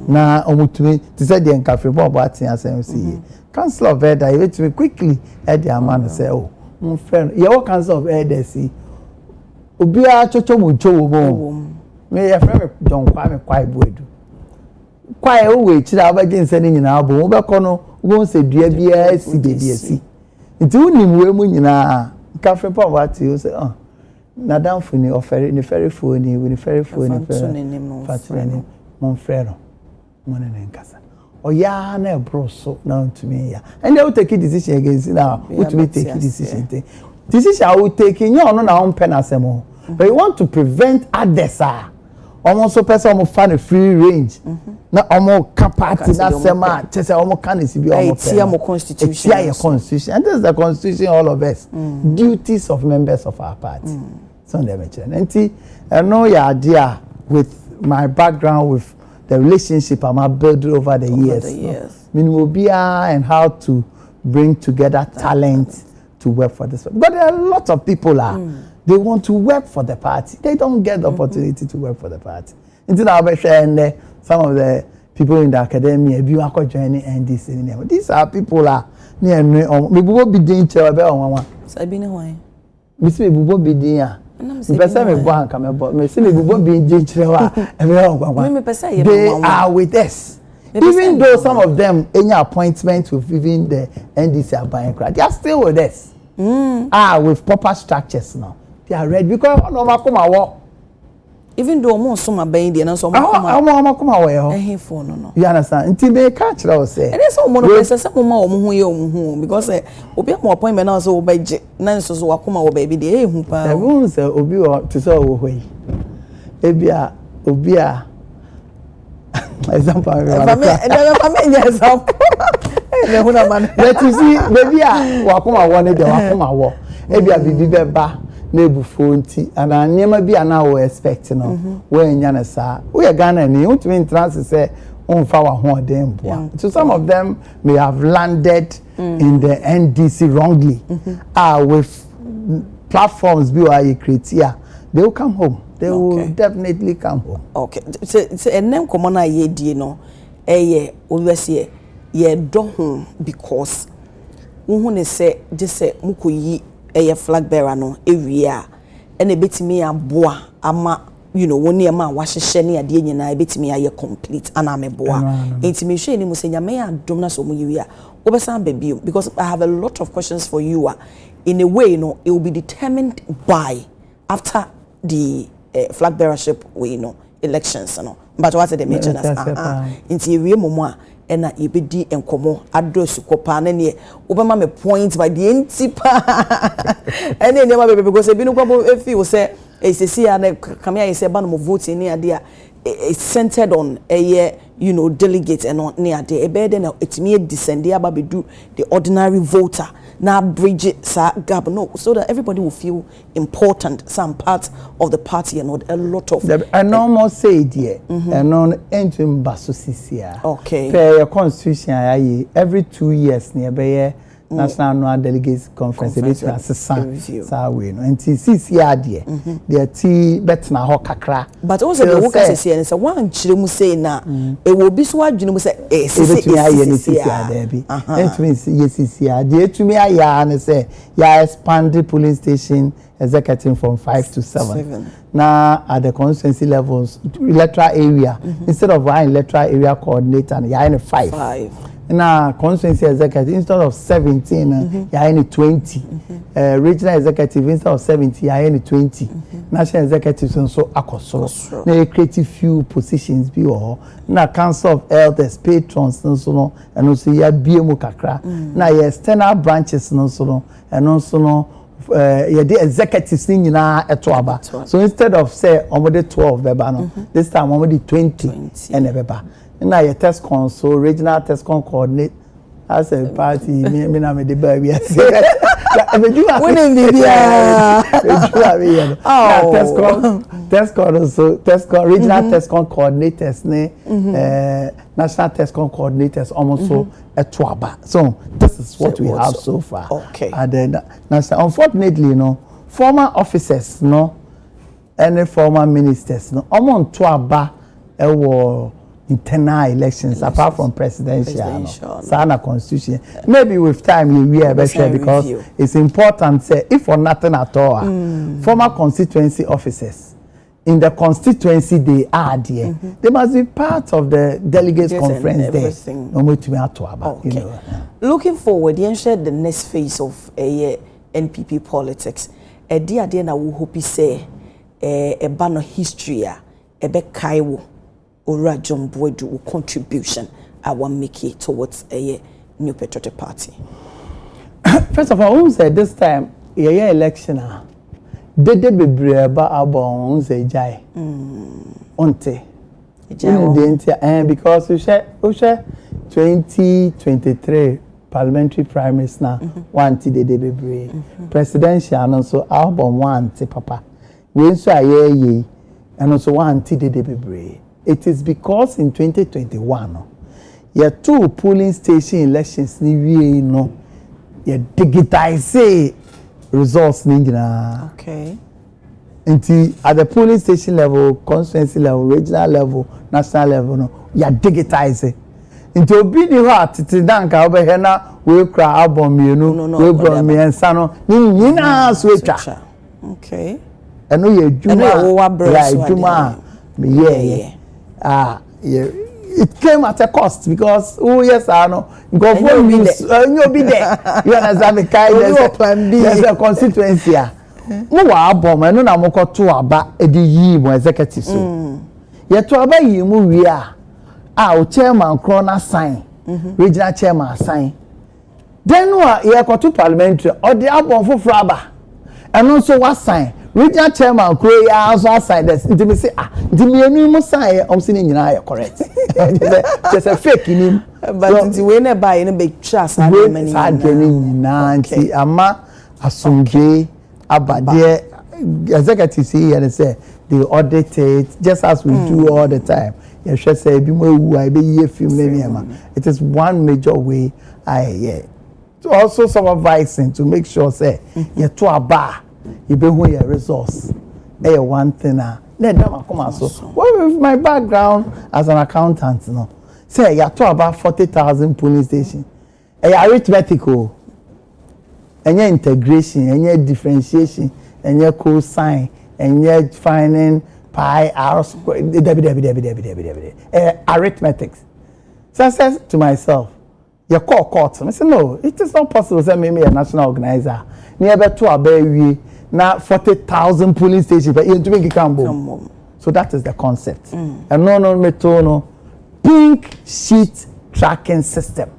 na omutumi to say the nkafre bobo atin asem see. Council of elders you betumi quickly at the man say oh my friend your council of elders see obi a chocho mojo wo me your friend John Kwame Kwai Boedu Kwai o we chira abaje nse ni nyina abo wo be kono wo se dua bia si bebi asi nti unim we mu nyina nkafre bobo atin o say na dan funi ofere ni ferry funi we ni ferry funi fatune mon frère mon ne nkasa oya na ebroso na ntumi ya and they will take a decision against now which will take a decision decision I will take in you no na on pen asemo but you want to prevent others almost person almost find a free range na almost party na sema chese almost can be almost constitution and this is the constitution all of us duties of members of our party so they mention and I know your idea with my background with the relationship I'm building over the years. And how to bring together talent to work for this. But there are a lot of people they want to work for the party. They don't get the opportunity to work for the party. Until I and some of the people in the academy, joining NDC. These are people near me. We will be doing Sabine why? We say we will be doing. They are with us. Even though some of them any appointment with even the NDC are buying crowd, they are still with us. With proper structures now. They are ready because no even though most some are buying there, some you understand? Until they catch us say. And there's some person some more because obi more appointment now so by nine so wakuma baby dey hu pa. The room say obi to say wo hoyi. Ebia obia example example. Let you see baby wakuma one dey wakuma wo. Ebia bibi beba nebufonti and anyema bi ana we expect no we nya na sa we Ghana ni untimi trans say onfa wa ho den boa so some of them may have landed in the NDC wrongly with platforms bi wa create here they will come home they will definitely come home so enem komo na ye die no obese ye do home because wo ne say je say mukoyi flag bearer no area and a betimi aboa ama woni ema wahehye ne ade nyina e betimi aye complete ana ameboa intimi hwe ni musenya me adom na so mu yiwia obesan babio because I have a lot of questions for you in a way it will be determined by after the flag bearership elections but what the mention inti ewie momo ena ebedi enkomo adosu kopa na ne obema me point by the entipa ene ne ma bebe because ebi no kwabo efi wo say esesi ya na kame ya say ba no vote ni ade a centered on delegate and on ne ade ebe de na etimi descend aba bedu the ordinary voter na bridge sa gap so that everybody will feel important some part of the party and not a lot of I normal say there and on entering baso sisia okay per constitution every 2 years near be national annual delegates conference sa we no and sisi there the ti betna ho kakra but also the work sisi and say one chire mu say na e wo bi so adwene mu say sisi aye ni sisi ada bi it means yes sisi ada etumi aya na say ya expand the polling station executive from 5 to 7 now at the constituency levels electoral area instead of one electoral area coordinator ya in 5 na constituency executive instead of 17 ya in 20 regional executive instead of 70 ya in 20 national executive so akosoro na creative few positions bi o na council of elders patrons so no and also ya biemu kakra na ya external branches so no and also no the executives ni nyina etoaba so instead of say omode 12 beba no this time omode 20 and beba na your test console regional test con coordinate as a party me na me the baby Winning Bibia. Tescon regional Tescon coordinators, national Tescon coordinators, almost so at Twaba. So this is what we have so far. Okay. And then, unfortunately, former officers, any former ministers, almost Twaba, internal elections apart from presidential. Sana constitution. Maybe with time we are better because it's important. Say if for nothing at all, former constituency officers in the constituency they are there. They must be part of the delegates conference there. No more to me at all about. Okay. Looking forward, you share the next phase of NPP politics. Dia na we hope say a banner history a be kaiwo. Ora John Boydu contribution I want make it towards a new patriotic party. First of all, who said this time election they be breba abon say jai onte because we share 2023 parliamentary primaries now one they be brave presidential and so album one papa we so ye and also one they be brave. It is because in 2021, your two polling station elections, you digitize results. Okay. Until at the polling station level, constituency level, regional level, national level, you digitize. Into be the heart, it is done. Over here now, we cry album, we brought me and son, switcher. Okay. And no, you Juma, yeah. It came at a cost because yes, I know. Go for me, you'll be there. You understand the kind there's a constituency. No album, I know I'm going to about a executive. So, yet to obey you, we are our chairman, Corona sign, regional chairman sign. Then, you are to parliamentary or the album for Fraba, and also what sign. Regional chairman Korea also sign this. It me say the me no sign I'm saying you correct. Just a fake in him. But the way na buy no be trust na many na nti ama asumje abade executive say and say they audit it just as we do all the time. You should say bi mo wu I be ye film na it is one major way to also supervising to make sure say you to aba you be who your resource. One thing well, with my background as an accountant, say you talk about 40,000 polling stations. Arithmetical, and your integration, and your differentiation, and your cosine, and your finding pi r square. Arithmetics. So I said to myself, you call court. I said, no, it is not possible. Say me a national organizer. Near to a baby. Now 40,000 polling stations, but you make it come. So that is the concept. And no pink sheet tracking system.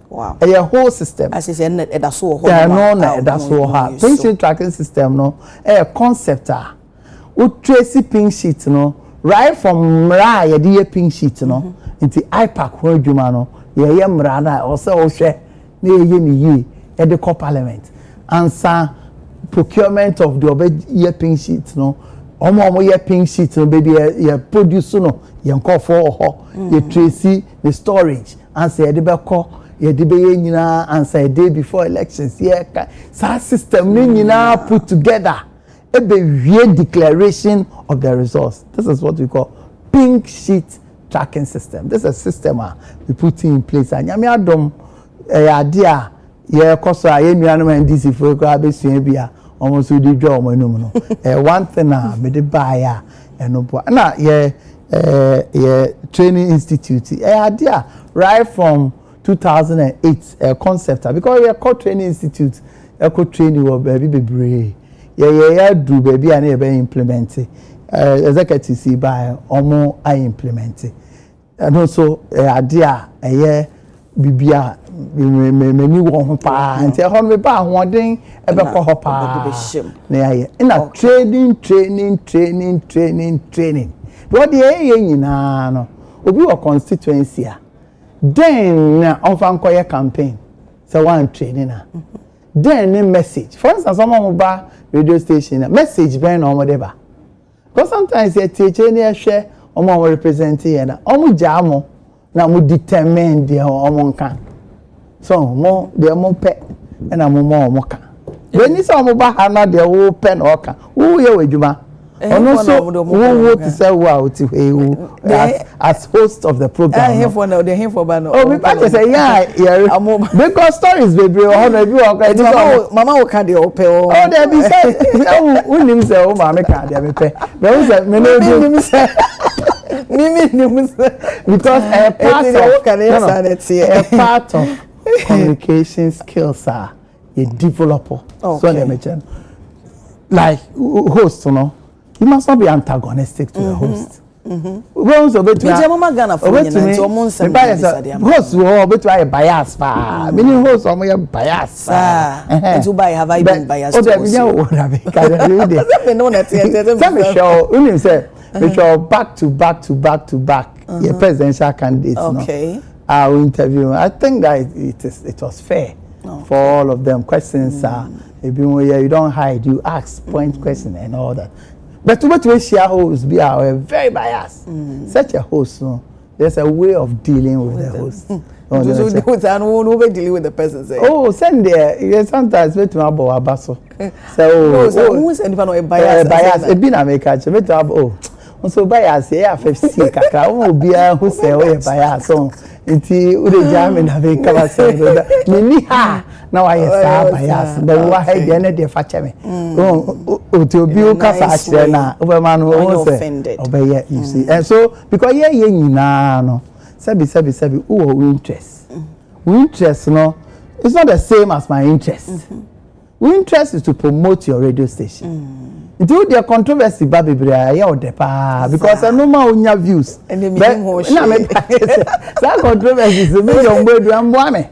Wow. A whole system. As you said, that's so hard. That's so hard. Pink sheet tracking system, a concept. We trace pink sheet, right from Mra, you pink sheet, into IPAC, where you man, you Mrana, also share near ye at the parliament. Answer procurement of the pink sheet, omo pink sheet, baby, you produce you call for you tracy the storage, answer the beko, you debate answer a day before elections. System put together a real declaration of the results. This is what we call pink sheet tracking system. This is a system we put in place. And yami adom idea. Cause I am and this if we grab a almost with the draw. One thing me the buyer and no na training institute. Idea right from 2008 concept because we are called training institute. Eco training will baby brave. Do baby and be implemented. Executive see by almost I implemented. And also idea bibia me wo pa nti ho me ba hoden e be ko ho pa na ye na training what the nyina no obi wo constituency a then na on fan koye campaign so one training na then a message for instance someone ba radio station message ben on whatever because sometimes you teacher ni share omo represent here na omo jamo na mo determine the omo nkan so mo de mo pe na mo ka when you say omo ba ha na de wo pe na oka wo ye wadwuma ono so wo to say wow to as host of the program here for now they here for ban oh we say yeah because stories baby o na bi o ka mama wo ka de o pe o oh they be say unim say o ma me ka de me pe but we say me no unim say because a part of communication skills are a developer so they mention like host you know you must not be antagonistic to the host. Host host bias pa meaning host bias to buy have I been biased oh there we say which are back to back your presidential candidates okay our interview I think that it was fair for all of them questions you don't hide you ask point question and all that but what we share hosts be are very biased such a host no there's a way of dealing with the host dealing with the person say oh send there sometimes me to abo abaso so who is anyone bias e be na make catch me to abo so bias here FFC kaka o bia who say we bias so nti u de jam na be kaba say me ni ha na wa yes bias but wa he de na de fa cheme o ti obi o kasa akire na o be man o say obey you see and so because ye nyina no sabi who interest interest no it's not the same as my interest interest is to promote your radio station do the controversy ba bebre ya odepa because no ma onya views and na me that controversy is me your gbedu amboa me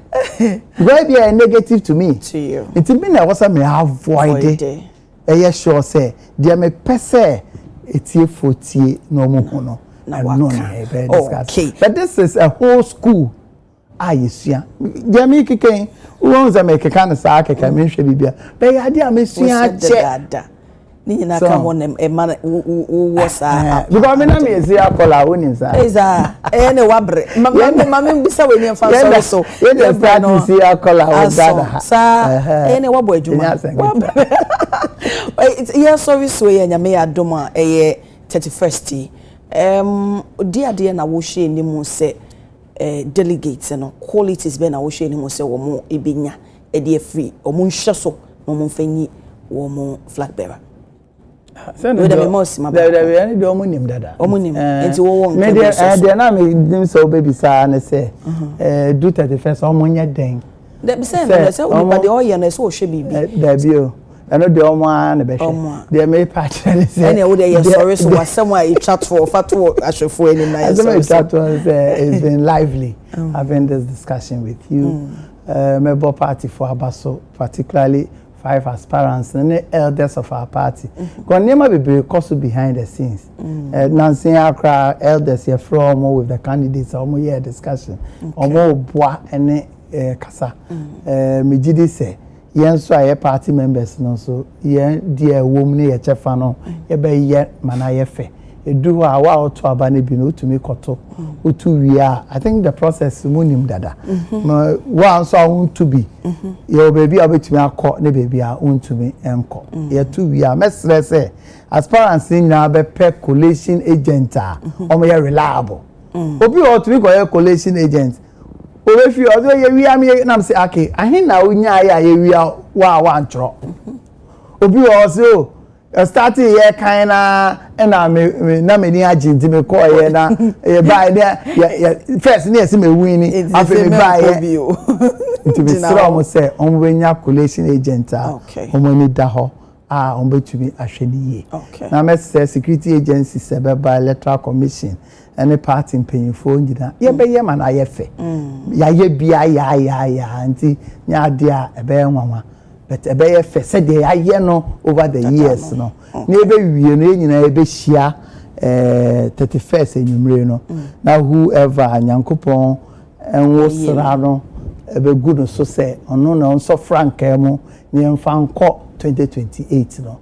where be a negative to me to you it mean I was me avoid it e sure say there me pese etie fotie no mo ho no okay but this is a whole school ayesua there me keken won za me keka na sa keka me hwe bibia be ya dia me sua che ni nyina ka ho nem e man wo sa because me na me ezi akola woni sa eza ne wabre mama mbisa we ni mfa so ye dey start to see akola wo dada sa ne wabo adwuma yeah sorry so ye nyame adoma e 31st dia na wo hye ni mu se delegates no qualities be na wo hye ni mu se wo mo ebenya e dey free wo mo nhye so wo mo mfanyi wo mo flag bearer send the most my there any do omunim dada omunim enti wo won me there na me dim so baby sa na say do 31st omunya den there be say na say onipa de oye na say o hwe bibi there be o I know the omo na be hwe there may part na say any wo dey sorry so wasem a chat for fatu ashofo any na so that was it's been lively having this discussion with you member party for Abaso particularly 5 aspirants and the elders of our party. Because never be cost behind the scenes. Nancy Accra elders here from with the candidates almost here discussion. Almost bois and kasa. Mijidi say yen so aye party members no so yen dear woman ye chefano ye be ye mana ye fe. Edu wa wa to abane bi no to me koto. Utu wia I think the process munim dada. Wa so want to be your baby abetumi akọ ne baby a untumi enko ye to wia mesre say as far as na be pe collation agent a o me reliable obi o to be ko collation agent o be fi o ye wia me na say okay ahin na onya ya ye wia wa antro obi o so starting here kinda na me na me ni agent me call here na e buy there first na see me win after me buy here to be strong say on wenya collation agent on ni da ho on betumi ahwe ni ye na me say security agency se be by electoral commission any party mpanyifo nyina ye be ye man ayefe ya ye bia ya anti nya de a ebe nwanwa but ebe ye fe say dey aye no over the years no na ebe wie no nyina ebe hia 31st enyumre no na whoever nyankopon enwo sra no ebe good so say ono na onso frank emo ne mfa nko 2028 no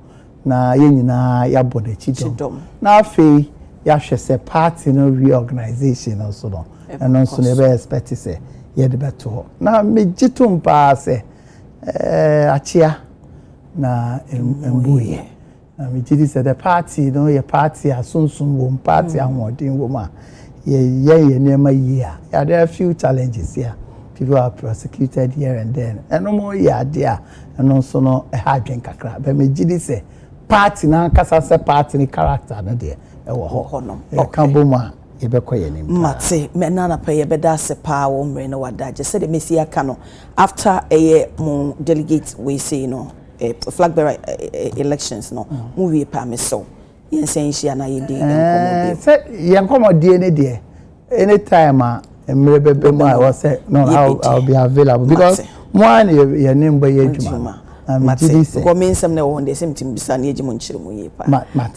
na ye nyina ya boda chidom na afei ya hwese party no reorganization also no eno so ne be expect say ye de beto na mejitum pa say achia na embuye na mejidi say the party no ye party asunsun wo party anwodin wo ma ye nema year there are a few challenges here. People are prosecuted here and then. And no more there. And also no a hard drink kakra. But me jidi say party na kasa say party ni character na there. E wo ho no. Kamboma e be koye ni. Mate me nana pa ye be da se pa wo mre no wada. Je say the messi aka no after a mo delegate we say no flag bearer elections no. Mo wie pa me so. Yen say nhia na ye dey enkomo. Say yen komo dey ne there. Anytime I was say no, I'll be available because one your name by Ejuma. Because mean some no one the same thing bisa na Ejuma nchire mu ye pa.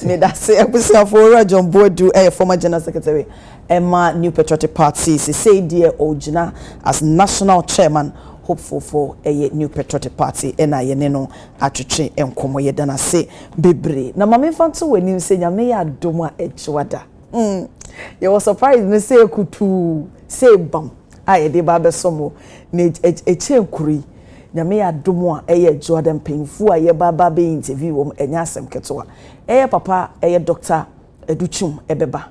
Me da say abusia for John Bodu former general secretary Emma New Patriotic Party say dear Ojina as national chairman hopeful for a New Patriotic Party na ye ne no atwetwe enkomo ye da na say bebre na mame fanto wani say nyame ya doma ejwada. You was surprised me say kutu say bam aye de ba be somo ne echenkuri nyame ya domo a eye Jordan Painfu aye baba be interview wom enya asem keto a eye papa eye Dr. Educhum ebeba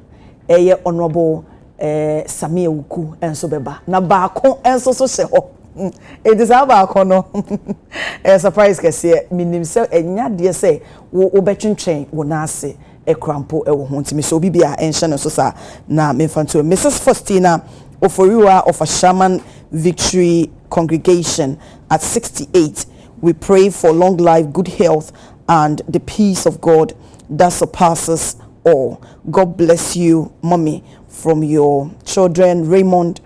eye honorable Samia Wuku enso beba na baako enso so hye ho it is about no surprise kese minim se enya de se wo betwentwen wo na ase ekrampo ewo ho ntimi so bibia enhye no so sa na memfanto Mrs. Faustina Oforiwa of a Shaman Victory Congregation at 68. We pray for long life, good health, and the peace of God that surpasses all. God bless you, mommy, from your children Raymond,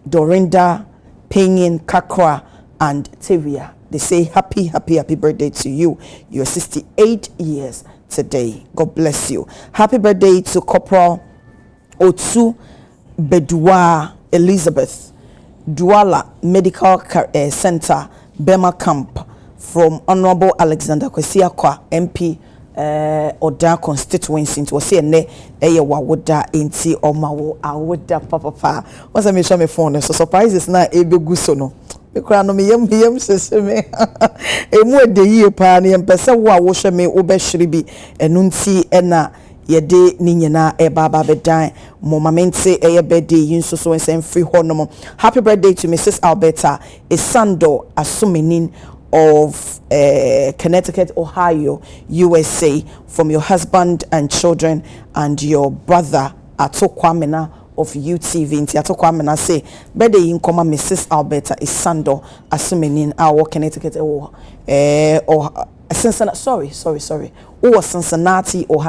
Dorinda, Penyin, Kakra, and Tevia. They say happy birthday to you. You're 68 years today. God bless you. Happy birthday to Corporal Otsu Bedua Elizabeth, Douala Medical Center, Bema Camp, from Honorable Alexander Kwesiakwa, MP, Oda constituency. To say ne eye wawoda inti omawo awoda papa. Once I make sure my phone, so surprises na ebe guso no. Because no me yem sese me emu de yie pa na yem pese wo a wo hwe me wo be hwere bi enu nti ena yede ni nyina e baba bedan mo mamente eye birthday yinso so ensem free honom. Happy birthday to Mrs. Alberta Esando Asumenin of Connecticut, Ohio, USA, from your husband and children and your brother Atokwamena of UTV. Inti Atokwamena say birthday in koma Mrs. Alberta Esando Asumenin our Connecticut or Cincinnati, sorry. Or Cincinnati or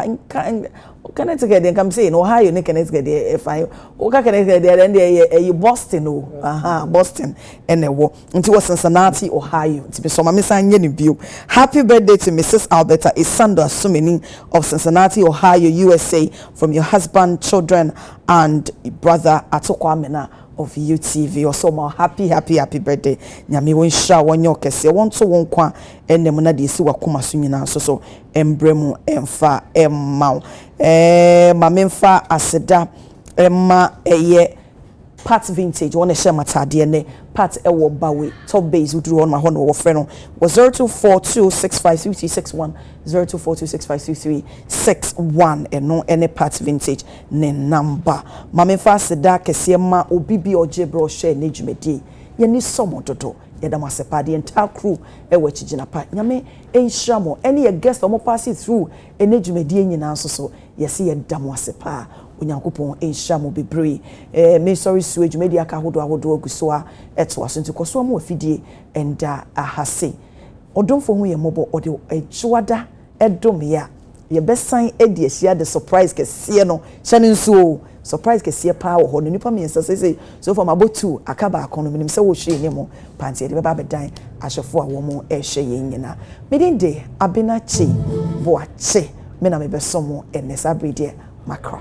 Connecticut, then come saying Ohio, Connecticut, if I Connecticut, then they Boston, Boston, and they were into Cincinnati, Ohio. To be so, my view. Happy birthday to Mrs. Alberta Esando Asumenin of Cincinnati, Ohio, USA, from your husband, children, and brother Atokwamena of UTV. Also more happy birthday. Nyame won sha wonyo kese won to won kwa enem na de si wakoma so nyina so embremu emfa emma mamemfa aseda emma eye part vintage won share matade ne part ewo bawe top base uduru on ma hono wo frɛ no was 0242653361 0242653361 eno ene part vintage ne number mamemfa aseda kese ma obibi ogebro share ne dwumedi ye ni somo dodo yedam asepa the entire crew ewo chigina pa nyame enhyamo ene ye guest omo pass through ene dwumedi nyina so yesi yedam asepa onyankopon enhyamo bebre me sorry su dwumedi aka hodo agusoa eto aso koso mo afidie enda ahase odomfo hu ye mobo ode ejwada edom ya ye besan edi ahia the surprise kese no hyane nso surprise kese pa wo ho no nipa me say so for mabotu akaba akono minim se wo hwe nemo pantie de beba bedan ahwefo a wo mo ehwe ye nyina medinde abenachi boache me na me besomo enesa brede macro